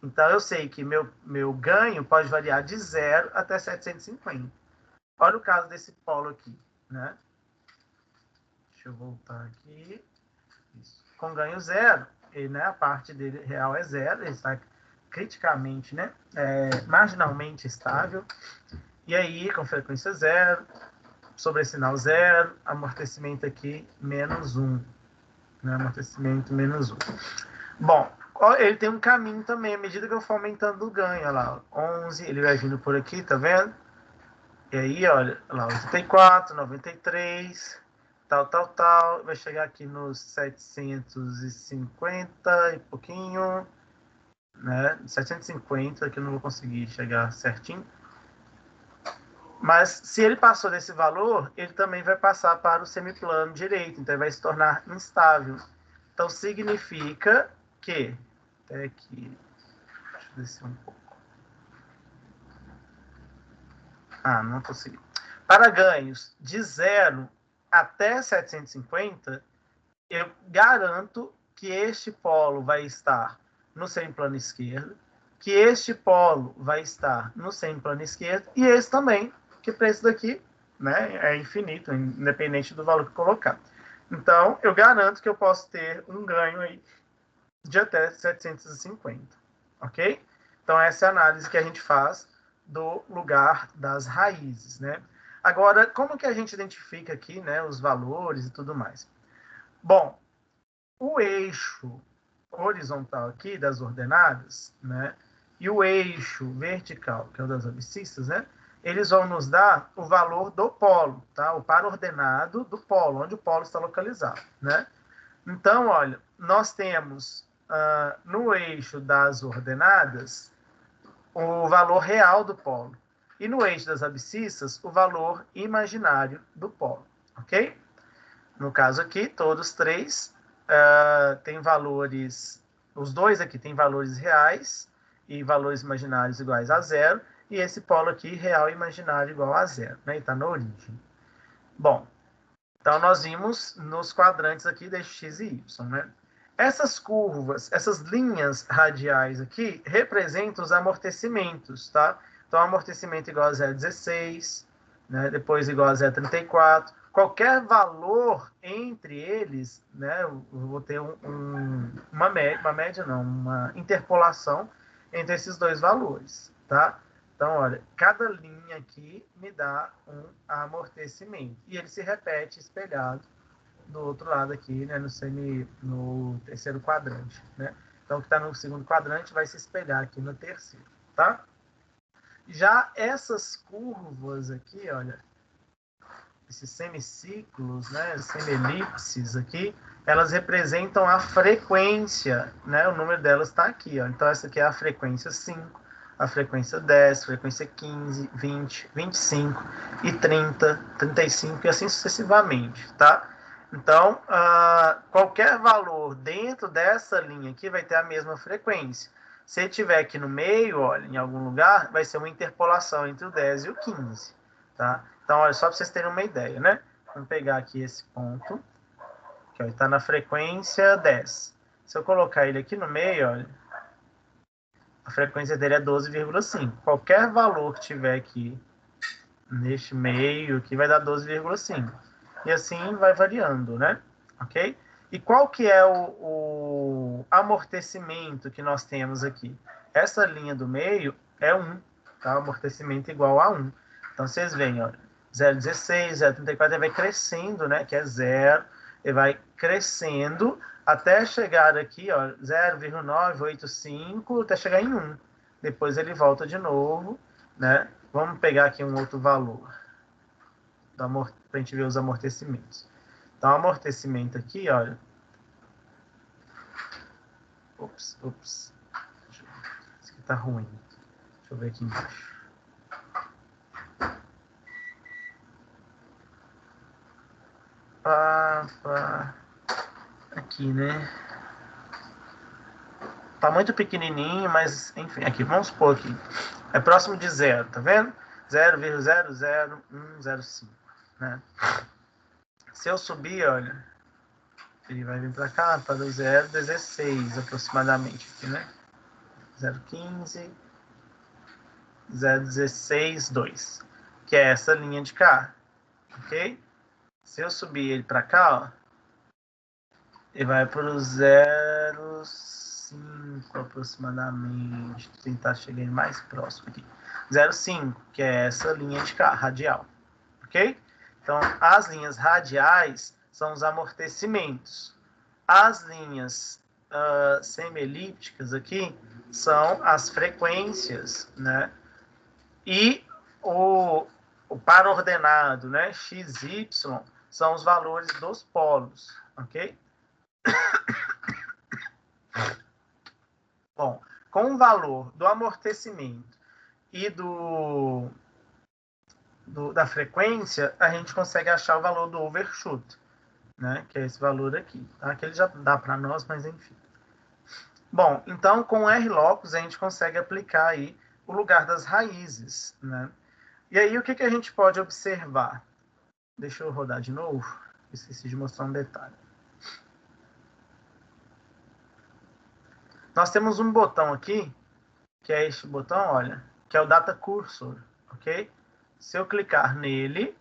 Então, eu sei que meu ganho pode variar de 0 até 750. Olha o caso desse polo aqui. Né? Deixa eu voltar aqui. Isso. Com ganho 0, né, a parte dele real é 0, ele está criticamente, né, marginalmente estável. E aí, com frequência 0, sobressinal 0, amortecimento aqui menos 1. Né, amortecimento menos 1. Bom, ele tem um caminho também, à medida que eu for aumentando o ganho. Olha lá, 11, ele vai vindo por aqui, tá vendo? E aí, olha lá, 84, 93, tal, vai chegar aqui nos 750 e pouquinho, né? 750, que eu não vou conseguir chegar certinho. Mas se ele passou desse valor, ele também vai passar para o semiplano direito, então ele vai se tornar instável. Então significa que, até aqui, deixa eu descer um pouco. Não consegui. Para ganhos de 0 até 750, eu garanto que este polo vai estar no semiplano esquerdo, que este polo vai estar no semiplano esquerdo, e esse também, que para esse daqui, né, é infinito, independente do valor que colocar. Então, eu garanto que eu posso ter um ganho aí de até 750, ok? Então, essa é a análise que a gente faz do lugar das raízes, né? Agora, como que a gente identifica aqui, né, os valores e tudo mais? Bom, o eixo horizontal aqui das ordenadas, né, e o eixo vertical, que é o das abscissas, né, eles vão nos dar o valor do polo, tá? O par ordenado do polo, onde o polo está localizado, né? Então, olha, nós temos no eixo das ordenadas o valor real do polo. E no eixo das abscissas, o valor imaginário do polo. Ok? No caso aqui, todos três têm valores... Os dois aqui têm valores reais e valores imaginários iguais a 0. E esse polo aqui, real e imaginário igual a 0. Né? E está na origem. Bom, então nós vimos nos quadrantes aqui de x e y. Né? Essas curvas, essas linhas radiais aqui, representam os amortecimentos, tá? Então, amortecimento igual a 0,16, né? Depois igual a 0,34. Qualquer valor entre eles, né? Eu vou ter uma interpolação entre esses dois valores, tá? Então, olha, cada linha aqui me dá um amortecimento. E ele se repete espelhado do outro lado aqui, né, no terceiro quadrante, né? Então, o que está no segundo quadrante vai se espelhar aqui no terceiro, tá? Já essas curvas aqui, olha, esses semiciclos, né, semielipses aqui, elas representam a frequência, né? O número delas está aqui, ó. Então, essa aqui é a frequência 5, a frequência 10, frequência 15, 20, 25 e 30, 35 e assim sucessivamente, tá? Então, qualquer valor dentro dessa linha aqui vai ter a mesma frequência. Se tiver aqui no meio, olha, em algum lugar, vai ser uma interpolação entre o 10 e o 15, tá? Então, olha, só para vocês terem uma ideia, né? Vamos pegar aqui esse ponto, que está na frequência 10. Se eu colocar ele aqui no meio, olha, a frequência dele é 12,5. Qualquer valor que tiver aqui neste meio aqui vai dar 12,5. E assim vai variando, né? Ok? E qual que é o amortecimento que nós temos aqui. Essa linha do meio é 1, tá? Amortecimento igual a 1. Então, vocês veem, ó, 0,16, 0,34, ele vai crescendo, né? Que é 0, ele vai crescendo até chegar aqui, ó, 0,985, até chegar em 1. Depois ele volta de novo, né? Vamos pegar aqui um outro valor, para a gente ver os amortecimentos. Então, amortecimento aqui, olha. Ops. Isso aqui tá ruim. Deixa eu ver aqui embaixo. Aqui, né? Tá muito pequenininho, mas enfim, aqui, vamos supor aqui. É próximo de 0, tá vendo? 0,00105, né? Se eu subir, olha, ele vai vir para cá, para o 0,16 aproximadamente aqui, né? 0,15, 0,16,2, que é essa linha de cá, ok? Se eu subir ele para cá, ó, ele vai para o 0,5 aproximadamente. Vou tentar chegar mais próximo aqui. 0,5, que é essa linha de cá, radial, ok? Então, as linhas radiais são os amortecimentos. As linhas semi-elípticas aqui são as frequências, né? E o par ordenado, né? X, Y, são os valores dos polos, ok? Bom, com o valor do amortecimento e da frequência, a gente consegue achar o valor do overshoot, né? Que é esse valor aqui. Tá? Aquele já dá para nós, mas enfim. Bom, então com o R-locus a gente consegue aplicar aí o lugar das raízes, né? E aí o que a gente pode observar? Deixa eu rodar de novo. Esqueci de mostrar um detalhe. Nós temos um botão aqui, que é este botão, olha, que é o Data Cursor, ok? Se eu clicar nele,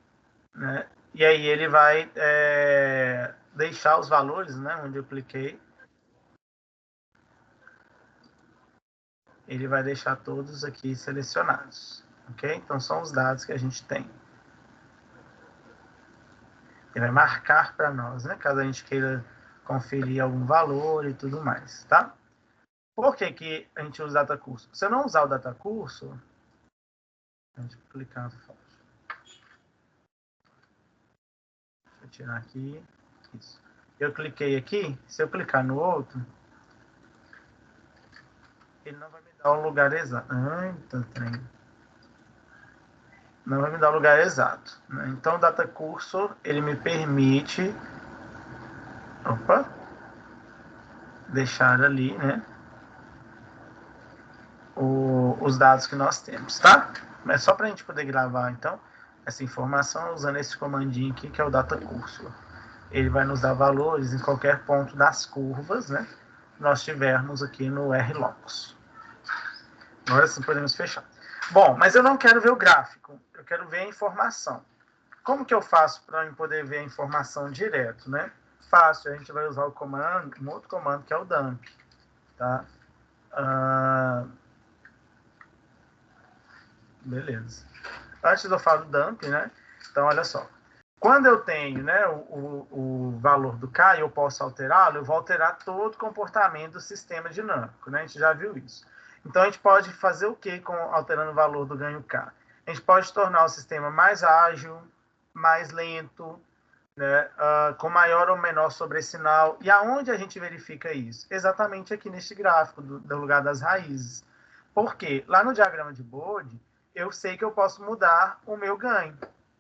né, e aí ele vai deixar os valores, né, onde eu cliquei, ele vai deixar todos aqui selecionados, ok? Então, são os dados que a gente tem. Ele vai marcar para nós, né, caso a gente queira conferir algum valor e tudo mais, tá? Por que a gente usa o Data Cursor? Se eu não usar o Data Cursor, a gente clicar na foto. Deixa eu tirar aqui. Isso. Eu cliquei aqui. Se eu clicar no outro, ele não vai me dar o lugar exato. Não vai me dar o lugar exato. Né? Então, o Data Cursor, ele me permite deixar ali, né, os dados que nós temos, tá? Mas só para a gente poder gravar, então, essa informação usando esse comandinho aqui, que é o Data Cursor. Ele vai nos dar valores em qualquer ponto das curvas, né? Nós tivermos aqui no R-locus. Agora sim podemos fechar. Bom, mas eu não quero ver o gráfico, eu quero ver a informação. Como que eu faço para eu poder ver a informação direto, né? Fácil, a gente vai usar o comando, um outro comando que é o dump, tá? Beleza. Antes eu falo dump, né? Então, olha só. Quando eu tenho, né, o valor do K e eu posso alterá-lo, eu vou alterar todo o comportamento do sistema dinâmico, né? A gente já viu isso. Então, a gente pode fazer o que alterando o valor do ganho K? A gente pode tornar o sistema mais ágil, mais lento, né, com maior ou menor sobressinal. E aonde a gente verifica isso? Exatamente aqui neste gráfico do lugar das raízes. Por quê? Lá no diagrama de Bode, eu sei que eu posso mudar o meu ganho,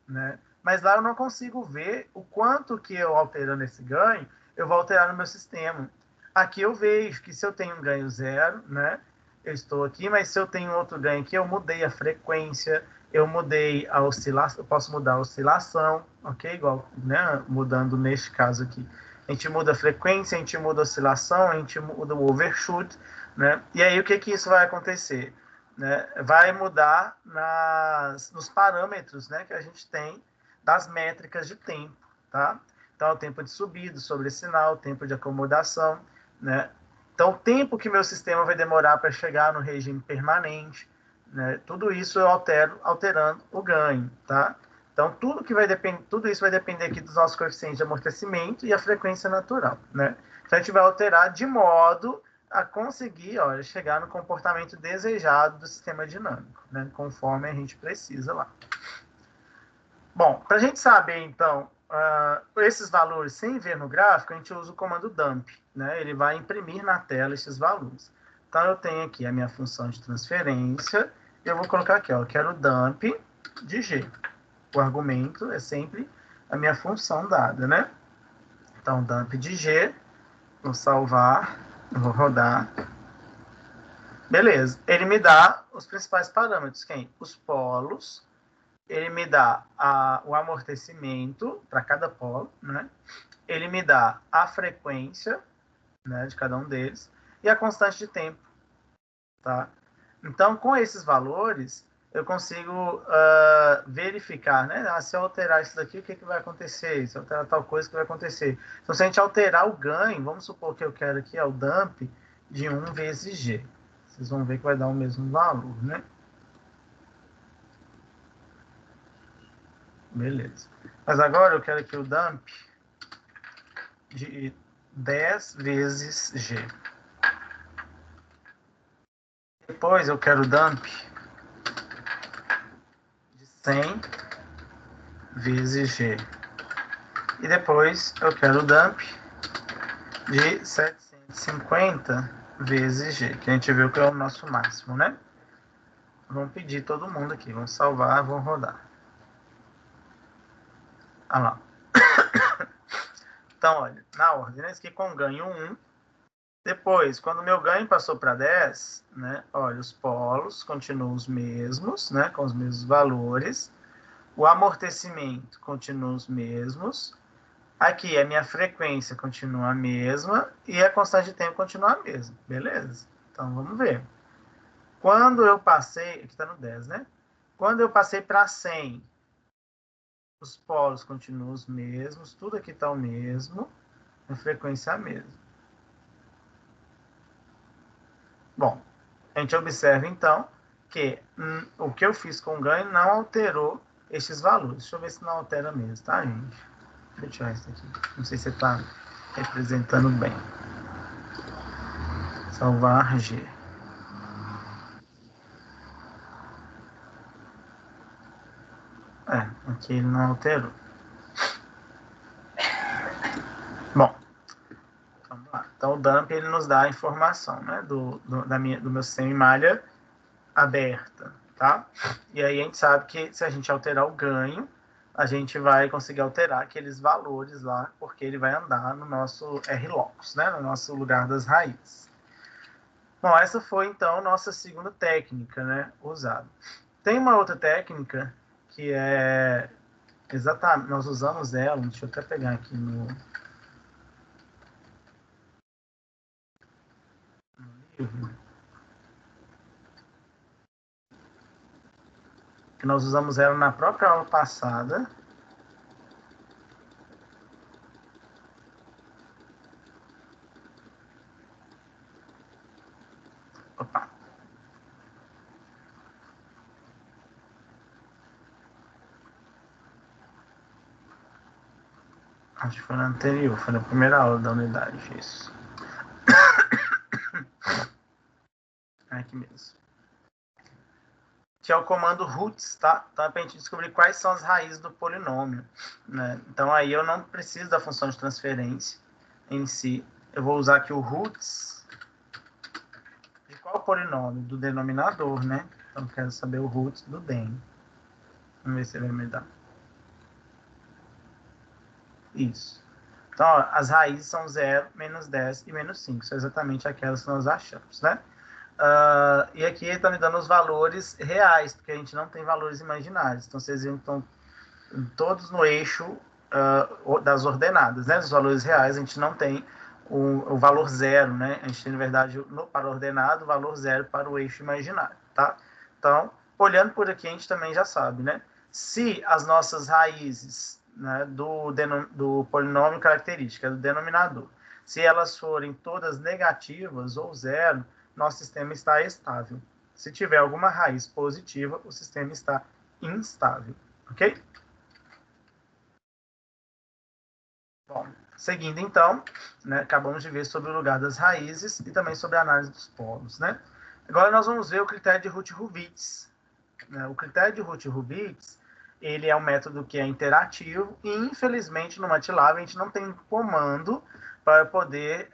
né? Mas lá eu não consigo ver o quanto que eu alterando esse ganho, eu vou alterar no meu sistema. Aqui eu vejo que se eu tenho um ganho 0, né? Eu estou aqui, mas se eu tenho outro ganho aqui, eu mudei a frequência, eu mudei a oscilação, eu posso mudar a oscilação, ok? Igual, né? Mudando neste caso aqui. A gente muda a frequência, a gente muda a oscilação, a gente muda o overshoot, né? E aí o que isso vai acontecer? Né? Vai mudar nos parâmetros, né, que a gente tem das métricas de tempo, tá? Então, o tempo de subida, sobressinal, tempo de acomodação, né? Então, o tempo que meu sistema vai demorar para chegar no regime permanente, né? Tudo isso eu alterando o ganho, tá? Então, tudo isso vai depender aqui dos nossos coeficientes de amortecimento e a frequência natural, né? Então, a gente vai alterar de modo a conseguir, olha, chegar no comportamento desejado do sistema dinâmico, né? Conforme a gente precisa lá. Bom, para a gente saber, então, esses valores sem ver no gráfico, a gente usa o comando dump, né? Ele vai imprimir na tela esses valores. Então, eu tenho aqui a minha função de transferência, eu vou colocar aqui, ó, eu quero dump de G. O argumento é sempre a minha função dada, né? Então, dump de G, vou salvar, vou rodar. Beleza, ele me dá os principais parâmetros, quem? Os polos, ele me dá o amortecimento para cada polo, né? Ele me dá a frequência, né, de cada um deles e a constante de tempo, tá? Então, com esses valores, eu consigo verificar, né? Se eu alterar isso daqui, o que vai acontecer? Se eu alterar tal coisa, o que vai acontecer? Então, se a gente alterar o ganho, vamos supor que eu quero aqui o dump de 1 vezes G. Vocês vão ver que vai dar o mesmo valor, né? Beleza. Mas agora eu quero aqui o dump de 10 vezes G. Depois eu quero o dump de 100 vezes G. E depois eu quero o dump de 750 vezes G, que a gente viu que é o nosso máximo, né? Vamos pedir todo mundo aqui. Vamos salvar, vamos rodar. Olha lá. Então, olha, na ordem, né? Esse aqui com ganho 1. Depois, quando o meu ganho passou para 10, né? Olha, os polos continuam os mesmos, né? Com os mesmos valores. O amortecimento continua os mesmos. Aqui, a minha frequência continua a mesma e a constante de tempo continua a mesma. Beleza? Então, vamos ver. Quando eu passei... Aqui está no 10, né? Quando eu passei para 100, os polos continuam os mesmos. Tudo aqui está o mesmo. A frequência é a mesma. Bom, a gente observa, então, que o que eu fiz com o ganho não alterou estes valores. Deixa eu ver se não altera mesmo, tá, gente? Deixa eu tirar isso aqui. Não sei se você está representando bem. Salvar G. Aqui ele não alterou. Bom, vamos lá. Então, o dump ele nos dá a informação, né, do meu sistema em malha aberta, tá? E aí a gente sabe que se a gente alterar o ganho, a gente vai conseguir alterar aqueles valores lá, porque ele vai andar no nosso RLOCUS, né, no nosso lugar das raízes. Bom, essa foi, então, nossa segunda técnica, né, usada. Tem uma outra técnica que é exatamente, nós usamos ela, deixa eu até pegar aqui no livro, que nós usamos ela na própria aula passada. Opa. Acho que foi na anterior, foi na primeira aula da unidade, isso. Aqui mesmo. Que é o comando roots, tá? Então é para a gente descobrir quais são as raízes do polinômio, né? Então aí eu não preciso da função de transferência em si. Eu vou usar aqui o roots de qual polinômio? Do denominador, né? Então eu quero saber o roots do den. Vamos ver se ele vai me dar. Isso. Então, ó, as raízes são 0, menos 10 e menos 5. São exatamente aquelas que nós achamos, né? E aqui ele está me dando os valores reais, porque a gente não tem valores imaginários. Então, vocês viram que estão todos no eixo das ordenadas, né? Os valores reais, a gente não tem o valor zero, né? A gente tem, na verdade, para o ordenado, o valor zero para o eixo imaginário, tá? Então, olhando por aqui, a gente também já sabe, né? Se as nossas raízes, né, do polinômio característica, do denominador, Se elas forem todas negativas ou zero, nosso sistema está estável. Se tiver alguma raiz positiva, o sistema está instável, ok? Bom, seguindo então, né, acabamos de ver sobre o lugar das raízes e também sobre a análise dos polos, né? Agora nós vamos ver o critério de Routh-Hurwitz. Né? O critério de Routh-Hurwitz, ele é um método que é interativo e, infelizmente, no MATLAB a gente não tem comando para poder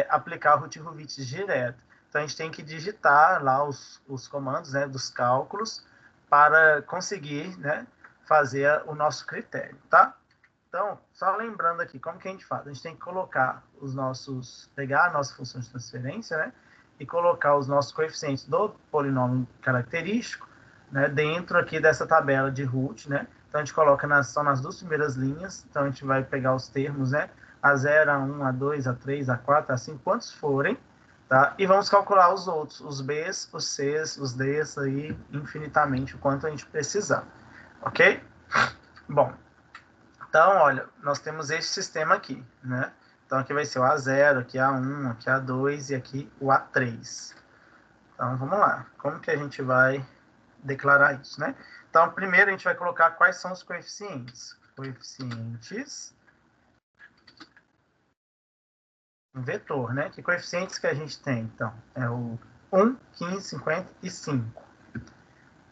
aplicar o Routh-Hurwitz direto. Então, a gente tem que digitar lá os comandos, né, dos cálculos para conseguir, né, fazer o nosso critério, tá? Então, só lembrando aqui, como que a gente faz? A gente tem que colocar pegar a nossa função de transferência, né, e colocar os nossos coeficientes do polinômio característico, né, dentro aqui dessa tabela de Routh, né? Então, a gente coloca só nas duas primeiras linhas. Então, a gente vai pegar os termos, né? A0, A1, A2, A3, A4, A5, quantos forem, tá? E vamos calcular os outros, os Bs, os Cs, os Ds, aí, infinitamente, o quanto a gente precisar, ok? Bom, então, olha, nós temos esse sistema aqui, né? Então, aqui vai ser o A0, aqui A1, aqui A2 e aqui o A3. Então, vamos lá. Como que a gente vai declarar isso, né? Então, primeiro a gente vai colocar quais são os coeficientes. Coeficientes, um vetor, né? Que coeficientes que a gente tem? Então, é o 1, 15, 50 e 5.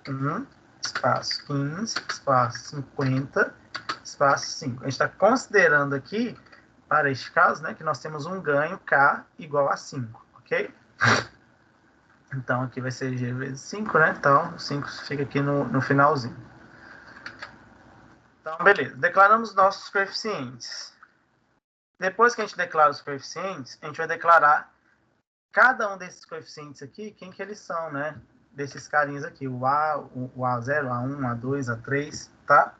1, espaço 15, espaço 50, espaço 5. A gente está considerando aqui, para este caso, né, que nós temos um ganho K igual a 5, ok? Então, aqui vai ser G vezes 5, né? Então, 5 fica aqui no finalzinho. Então, beleza. Declaramos nossos coeficientes. Depois que a gente declara os coeficientes, a gente vai declarar cada um desses coeficientes aqui, quem que eles são, né? Desses carinhas aqui, o A0, A1, A2, A3, tá?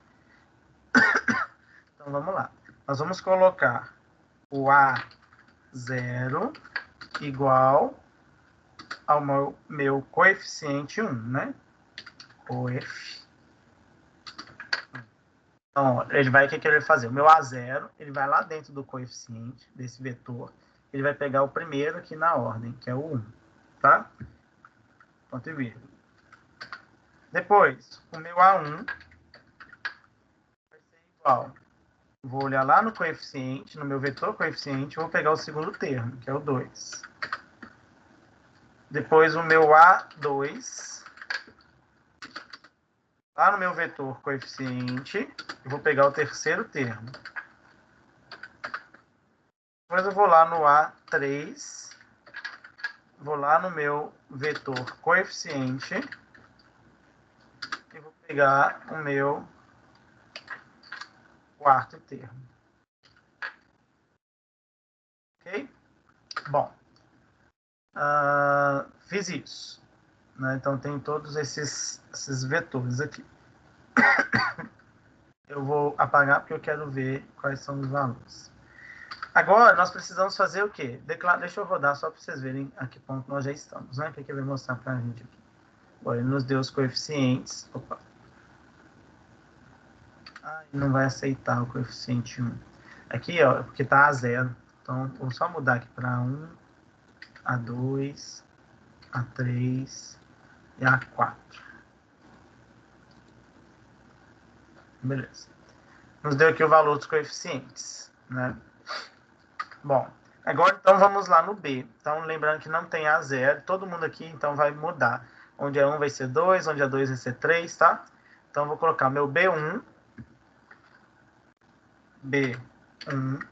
Então, vamos lá. Nós vamos colocar o A0 igual ao meu coeficiente 1, né? Coef. Então, o que ele vai fazer? O meu A0, ele vai lá dentro do coeficiente desse vetor, ele vai pegar o primeiro aqui na ordem, que é o 1, tá? Ponto e vírgula. Depois, o meu A1 vai ser igual. Vou olhar lá no coeficiente, no meu vetor coeficiente, vou pegar o segundo termo, que é o 2. Depois, o meu A2, lá no meu vetor coeficiente, eu vou pegar o terceiro termo. Depois eu vou lá no A3, vou lá no meu vetor coeficiente e vou pegar o meu quarto termo. Ok? Bom, fiz isso, né? Então tem todos esses vetores aqui. Eu vou apagar porque eu quero ver quais são os valores. Agora, nós precisamos fazer o quê? Deixa eu rodar só para vocês verem a que ponto nós já estamos, né? O que ele vai mostrar para a gente aqui. Bom, ele nos deu os coeficientes. Opa. Ele não vai aceitar o coeficiente 1. Aqui, ó, porque está a 0. Então, vou só mudar aqui para 1, A2, A3 e A4. Beleza. Nos deu aqui o valor dos coeficientes, né? Bom, agora então vamos lá no B. Então, lembrando que não tem A0, todo mundo aqui então vai mudar. Onde é 1 vai ser 2, onde é 2 vai ser 3, tá? Então, vou colocar meu B1, B1,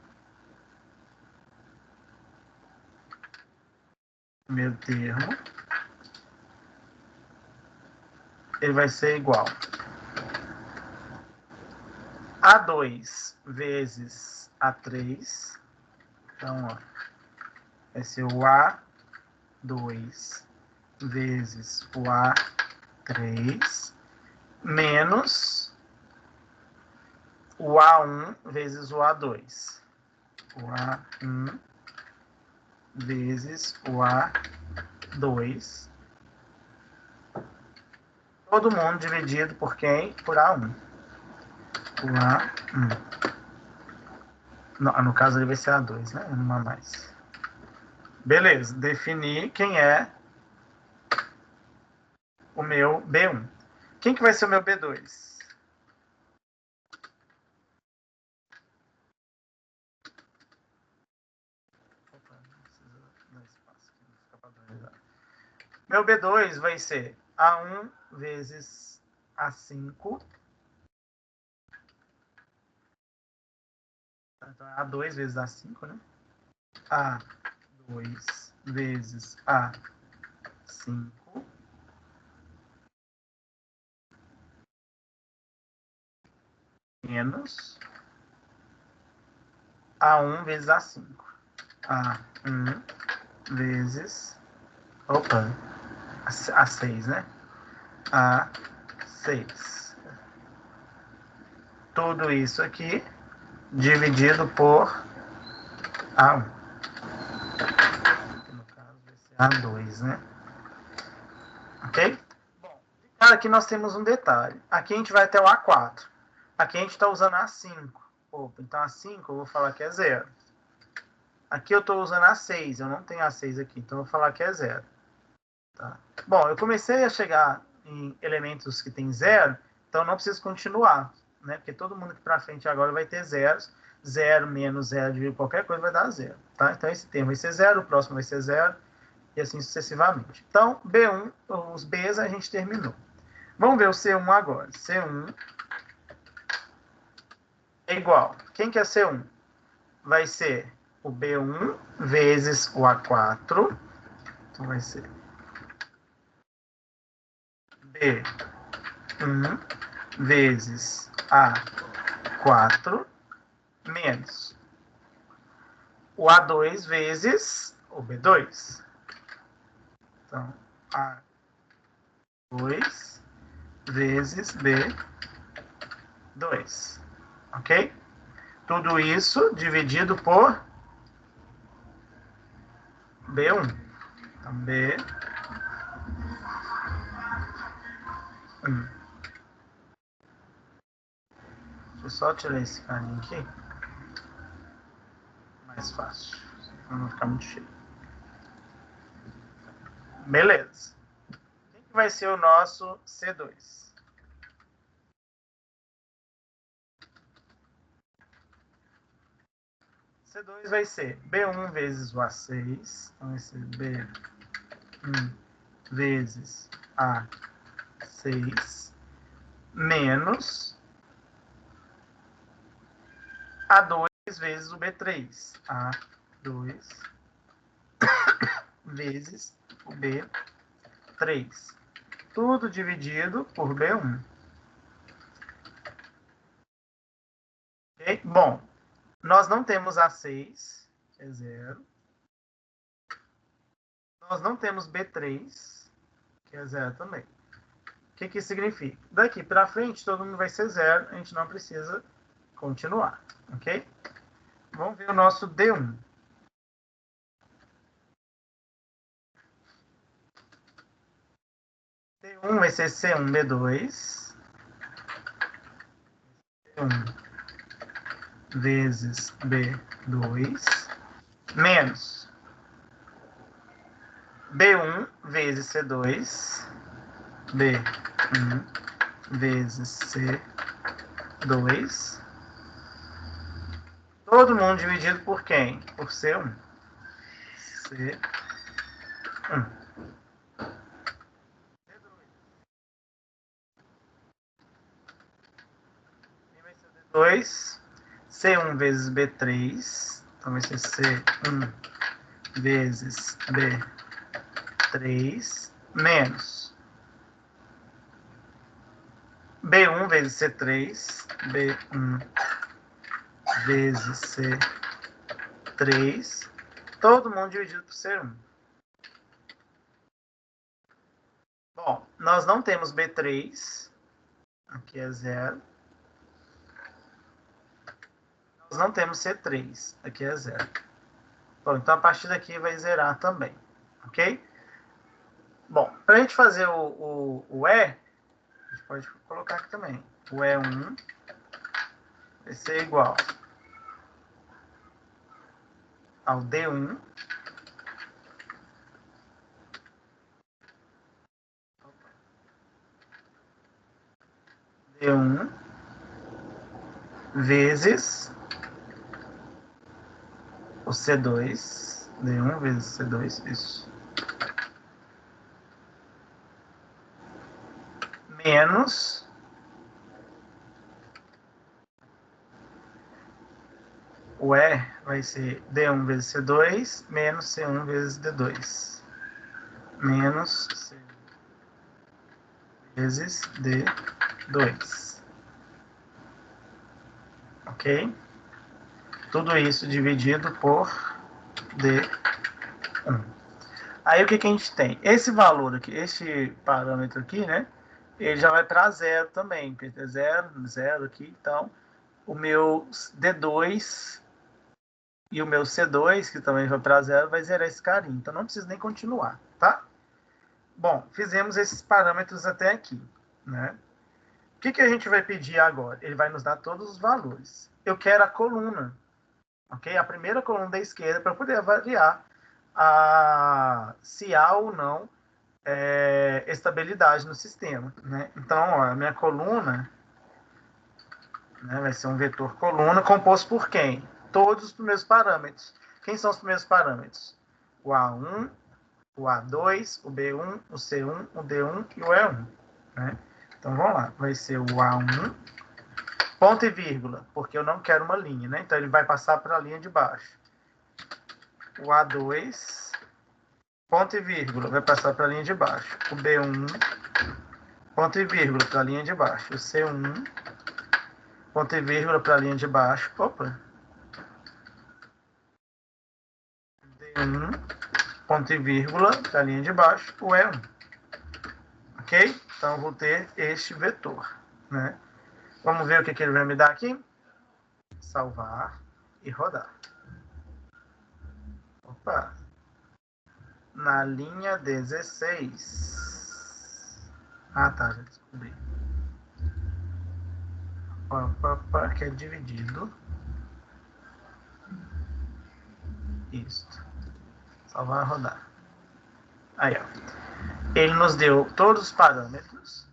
meu termo, ele vai ser igual a 2 vezes A3. Então, ó, vai ser o A2 vezes o A3 menos o A1 vezes o A2. O A1 vezes o A2. Todo mundo dividido por quem? Por A1. O A1. No caso, ele vai ser A2, né? Uma a mais. Beleza, definir quem é o meu B1. Quem que vai ser o meu B2? Opa, não precisa dar espaço aqui, não fica padronizado. Meu B2 vai ser A1 vezes A5. Então, é A2 vezes A5, né? A2 vezes A5 menos A1 vezes A5. A1 vezes... Opa, A6, né? A6. Tudo isso aqui dividido por A1. No caso, vai ser A2, né? Ok? Bom, de cara aqui nós temos um detalhe. Aqui a gente vai até o A4. Aqui a gente está usando A5. Opa, então A5 eu vou falar que é 0. Aqui eu estou usando A6. Eu não tenho A6 aqui, então eu vou falar que é 0. Tá? Bom, eu comecei a chegar em elementos que tem 0, então não preciso continuar, né? Porque todo mundo aqui para frente agora vai ter zeros. 0 menos 0 dividido qualquer coisa vai dar 0. Tá? Então esse termo vai ser 0, o próximo vai ser 0, e assim sucessivamente. Então, B1, os Bs a gente terminou. Vamos ver o C1 agora. C1 é igual. Quem que é C1? Vai ser o B1 vezes o A4. Então vai ser B1 vezes A4 menos o A2 vezes o B2. Então, A2 vezes B2. Ok? Tudo isso dividido por B1. Então, B1. Deixa eu só tirar esse carinha aqui. Mais fácil. Para não ficar muito cheio. Beleza. Quem que vai ser o nosso C2? C2 vai ser B1 vezes o A6. Então vai ser B1 vezes A6 menos A2 vezes o B3. A2 vezes o B3. Tudo dividido por B1. Okay? Bom, nós não temos A6, que é 0. Nós não temos B3, que é 0 também. O que isso significa? Daqui para frente, todo mundo vai ser 0. A gente não precisa continuar. Ok? Vamos ver o nosso D1. D1 vai ser C1, B2. C1 vezes B2 menos B1 vezes C2. B1 vezes C2. Todo mundo dividido por quem? Por C1. C1. Quem vai ser o D2? C1 vezes B3. Então vai ser C1 vezes B3 menos B1 vezes C3. B1 vezes C3. Todo mundo dividido por C1. Bom, nós não temos B3. Aqui é 0. Nós não temos C3. Aqui é 0. Bom, então a partir daqui vai zerar também. Ok? Bom, para a gente fazer o E, a gente pode colocar aqui também. O E1 vai ser igual ao D1 vezes o C2, D1 vezes C2, isso, menos o E vai ser D1 vezes C2 menos C1 vezes D2, menos C vezes D2, ok? Tudo isso dividido por D1. Aí o que a gente tem? Esse valor aqui, este parâmetro aqui, né? Ele já vai para zero também, porque é zero, zero aqui. Então, o meu D2 e o meu C2, que também vai para zero, vai zerar esse carinho. Então, não precisa nem continuar, tá? Bom, fizemos esses parâmetros até aqui, né? O que a gente vai pedir agora? Ele vai nos dar todos os valores. Eu quero a coluna, ok? A primeira coluna da esquerda para poder avaliar se há ou não estabilidade no sistema, né? Então, ó, a minha coluna, né, vai ser um vetor coluna composto por quem? Todos os primeiros parâmetros. Quem são os primeiros parâmetros? O A1, o A2, o B1, o C1, o D1 e o E1. Né? Então, vamos lá. Vai ser o A1, ponto e vírgula, porque eu não quero uma linha, né? Então, ele vai passar para a linha de baixo. O A2, ponto e vírgula, vai passar para a linha de baixo. O B1, ponto e vírgula para a linha de baixo. O C1, ponto e vírgula para a linha de baixo. Opa! D1, ponto e vírgula para a linha de baixo. O E1. Ok? Então, eu vou ter este vetor. Né? Vamos ver o que ele vai me dar aqui? Salvar e rodar. Opa! Na linha 16. Ah, tá, já descobri. Opa, que é dividido. Isso. Salvar e rodar. Aí, ó. Ele nos deu todos os parâmetros.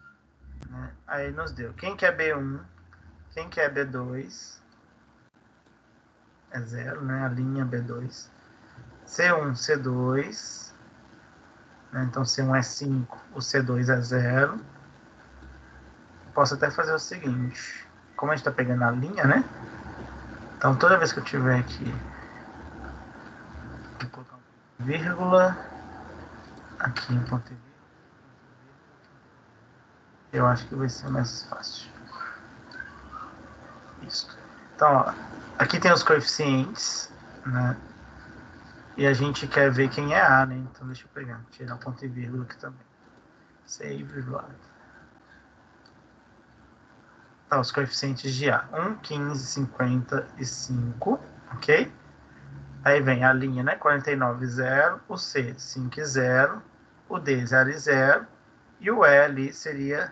Né? Aí ele nos deu quem que é B1, quem que é B2. É zero, né? A linha B2. C1, C2. Né? Então, C1 é 5, o C2 é 0. Posso até fazer o seguinte. Como a gente está pegando a linha, né? Então, toda vez que eu tiver aqui, vou colocar um vírgula, aqui um ponto e vírgula, eu acho que vai ser mais fácil. Isso. Então, ó, aqui tem os coeficientes, né? E a gente quer ver quem é A, né? Então, deixa eu pegar, tirar um ponto e vírgula aqui também. Save, load. Tá, os coeficientes de A. 1, 15, 55, ok? Aí vem a linha, né? 49, 0. O C, 5 e 0. O D, 0 e 0. E o E ali seria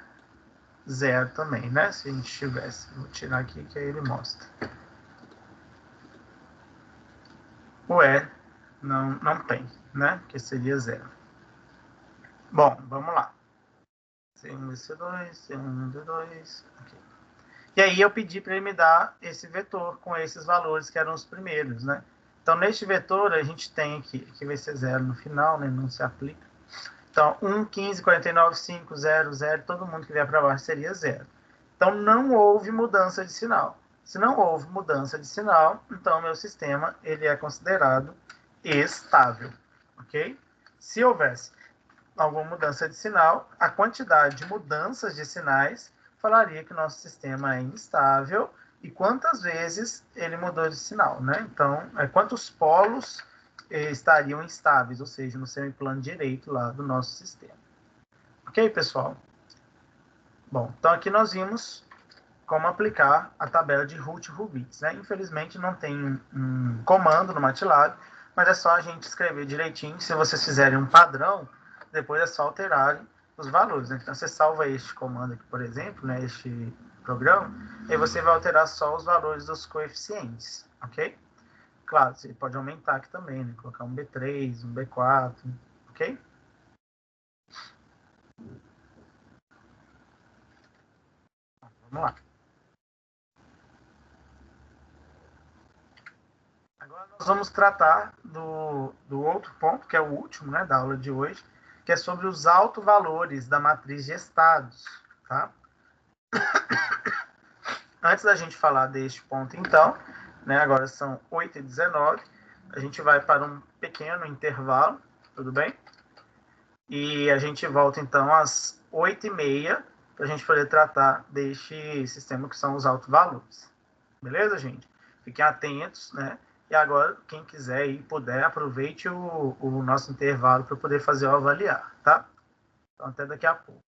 0 também, né? Se a gente tivesse. Vou tirar aqui que aí ele mostra. O E não tem, né? Que seria 0. Bom, vamos lá. C1, C2, C1, D2. Ok. E aí eu pedi para ele me dar esse vetor com esses valores que eram os primeiros, né? Então, neste vetor, a gente tem aqui, que vai ser 0 no final, né? Não se aplica. Então, 1, 15, 49, 5, 0, 0, todo mundo que vier para baixo seria 0. Então, não houve mudança de sinal. Se não houve mudança de sinal, então meu sistema ele é considerado estável, ok? Se houvesse alguma mudança de sinal, a quantidade de mudanças de sinais falaria que o nosso sistema é instável e quantas vezes ele mudou de sinal, né? Então, quantos polos estariam instáveis, ou seja, no semiplano direito lá do nosso sistema. Ok, pessoal? Bom, então aqui nós vimos como aplicar a tabela de Hut-Hurwitz, né? Infelizmente não tem um comando no MATLAB, mas é só a gente escrever direitinho. Se vocês fizerem um padrão, depois é só alterarem os valores. Né? Então você salva este comando aqui, por exemplo, né? Este programa, e você vai alterar só os valores dos coeficientes, ok? claro, você pode aumentar aqui também, né? Colocar um B3, um B4, ok? Vamos lá. Agora nós vamos tratar do outro ponto, que é o último, né, da aula de hoje, que é sobre os autovalores da matriz de estados, tá? Antes da gente falar deste ponto, então, né, agora são 8h19, a gente vai para um pequeno intervalo, tudo bem? E a gente volta, então, às 8h30, para a gente poder tratar deste sistema que são os autovalores. Beleza, gente? Fiquem atentos, né? E agora, quem quiser e puder, aproveite o nosso intervalo para poder fazer o avaliar, tá? Então, até daqui a pouco.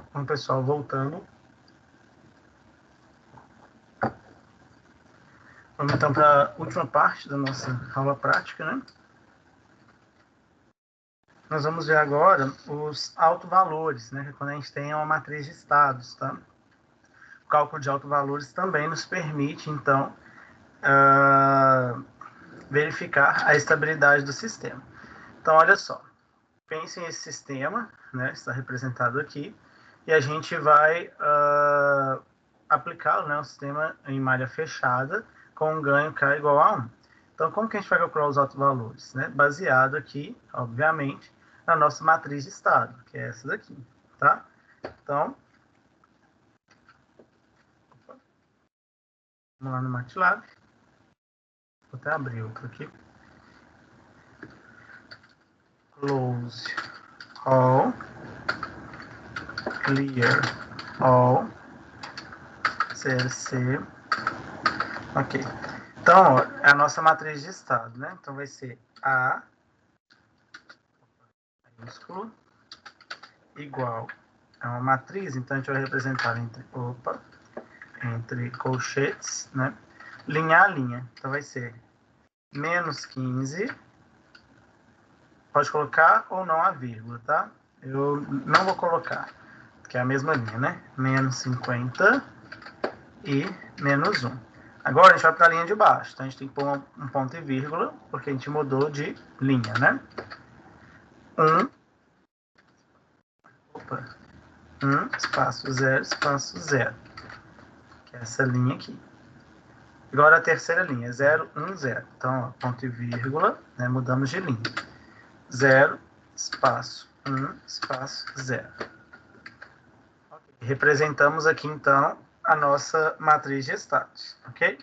Então, pessoal, voltando. Vamos então para a última parte da nossa aula prática, né? Nós vamos ver agora os autovalores, né? Quando a gente tem uma matriz de estados, tá? O cálculo de autovalores também nos permite, então, verificar a estabilidade do sistema. Então, olha só. Pense nesse sistema, né? Está representado aqui. E a gente vai aplicá-lo, né? Um sistema em malha fechada com um ganho K igual a 1. Então, como que a gente vai calcular os autovalores? Né? Baseado aqui, obviamente, na nossa matriz de estado, que é essa daqui, tá? Então, vamos lá no MATLAB. Vou até abrir outro aqui. Close all, clear all, CLC. Ok. Então, ó, é a nossa matriz de estado, né? Então, vai ser A maiúsculo igual a uma matriz, então a gente vai representar entre colchetes, né? Linha a linha. Então, vai ser menos 15. Pode colocar ou não a vírgula, tá? Eu não vou colocar, que é a mesma linha, né? Menos 50 e menos 1. Agora, a gente vai para a linha de baixo. Então, a gente tem que pôr um ponto e vírgula, porque a gente mudou de linha, né? 1, espaço 0, espaço 0. Que é essa linha aqui. Agora, a terceira linha, 0, 1, 0. Então, ó, ponto e vírgula, né? Mudamos de linha. 0, espaço 1, espaço 0. Representamos aqui, então, a nossa matriz de estados, ok?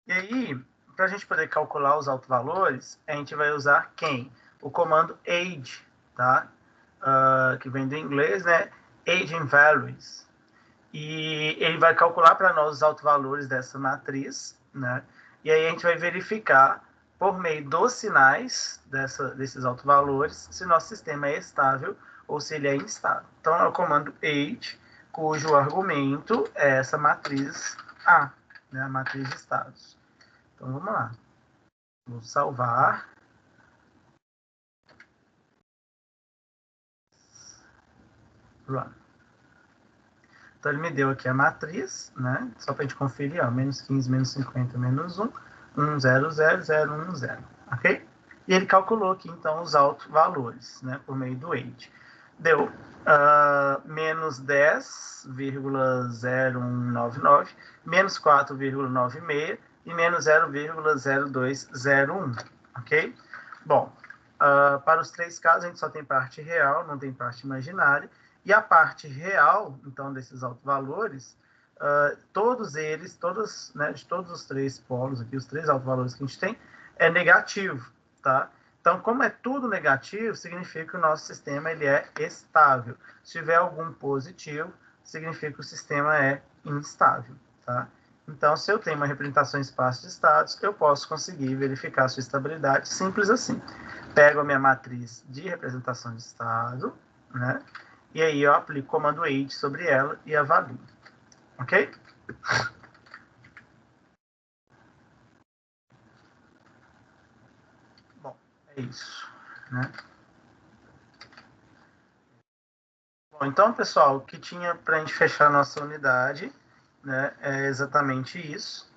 E aí, para a gente poder calcular os autovalores, a gente vai usar quem? O comando age, tá? Que vem do inglês, né? Eigenvalues. E ele vai calcular para nós os autovalores dessa matriz, né? E aí a gente vai verificar, por meio dos sinais desses autovalores, se nosso sistema é estável ou se ele é instável. Então, é o comando age, cujo argumento é essa matriz A, né? A matriz de estados. Então, vamos lá. Vou salvar. Run. Então, ele me deu aqui a matriz, né? Só para a gente conferir, ó, menos 15, menos 50, menos 1, 1, 0, 0, 0, 1, 0, ok? E ele calculou aqui, então, os autovalores, né? Por meio do age. Deu menos 10,0199, menos 4,96 e menos 0,0201, ok? Bom, para os três casos, a gente só tem parte real, não tem parte imaginária. E a parte real, então, desses autovalores, todos eles, né, de todos os três polos aqui, os três autovalores que a gente tem, é negativo, tá? Então, como é tudo negativo, significa que o nosso sistema ele é estável. Se tiver algum positivo, significa que o sistema é instável, tá? Então, se eu tenho uma representação em espaço de estados, eu posso conseguir verificar a sua estabilidade simples assim. Pego a minha matriz de representação de estado, né? E aí eu aplico o comando age sobre ela e avalio. Ok? Bom, é isso, né? Bom, então, pessoal, o que tinha para a gente fechar a nossa unidade, né, é exatamente isso.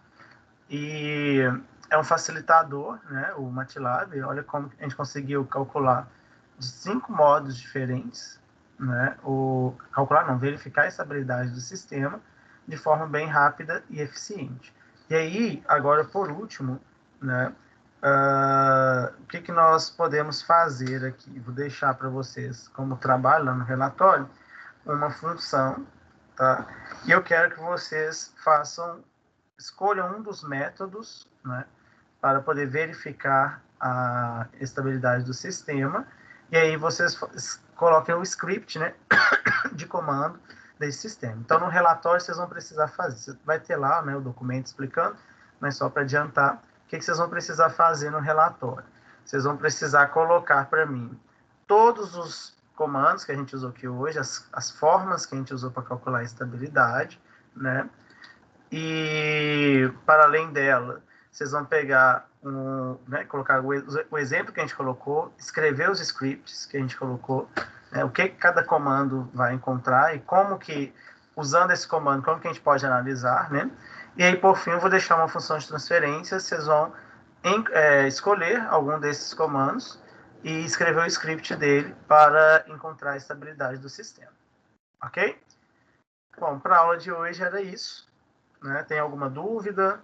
E é um facilitador, né, o MATLAB. Olha como a gente conseguiu calcular de 5 modos diferentes, né, calcular não, verificar a estabilidade do sistema de forma bem rápida e eficiente. E aí, agora por último, né, o que nós podemos fazer aqui? Vou deixar para vocês como trabalho lá no relatório uma função, tá? E eu quero que vocês escolham um dos métodos, né, para poder verificar a estabilidade do sistema. E aí vocês coloquem o script, né, de comando desse sistema. Então, no relatório, vocês vão precisar fazer. Vai ter lá, né, o documento explicando, mas só para adiantar, o que vocês vão precisar fazer no relatório? Vocês vão precisar colocar para mim todos os comandos que a gente usou aqui hoje, as formas que a gente usou para calcular a estabilidade, né? E, para além dela, vocês vão pegar colocar o exemplo que a gente colocou, escrever os scripts que a gente colocou, né, o que cada comando vai encontrar e como que, usando esse comando, como que a gente pode analisar, né? E aí, por fim, eu vou deixar uma função de transferência, vocês vão escolher algum desses comandos e escrever o script dele para encontrar a estabilidade do sistema. Ok? Bom, para a aula de hoje era isso. Né? Tem alguma dúvida?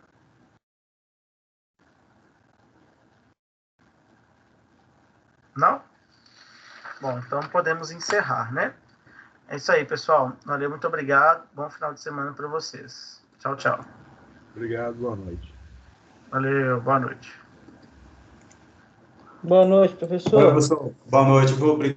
Não? Bom, então podemos encerrar, né? É isso aí, pessoal. Valeu, muito obrigado. Bom final de semana para vocês. Tchau, tchau. Obrigado, boa noite. Valeu, boa noite. Boa noite, professor. Valeu, professor. Boa noite.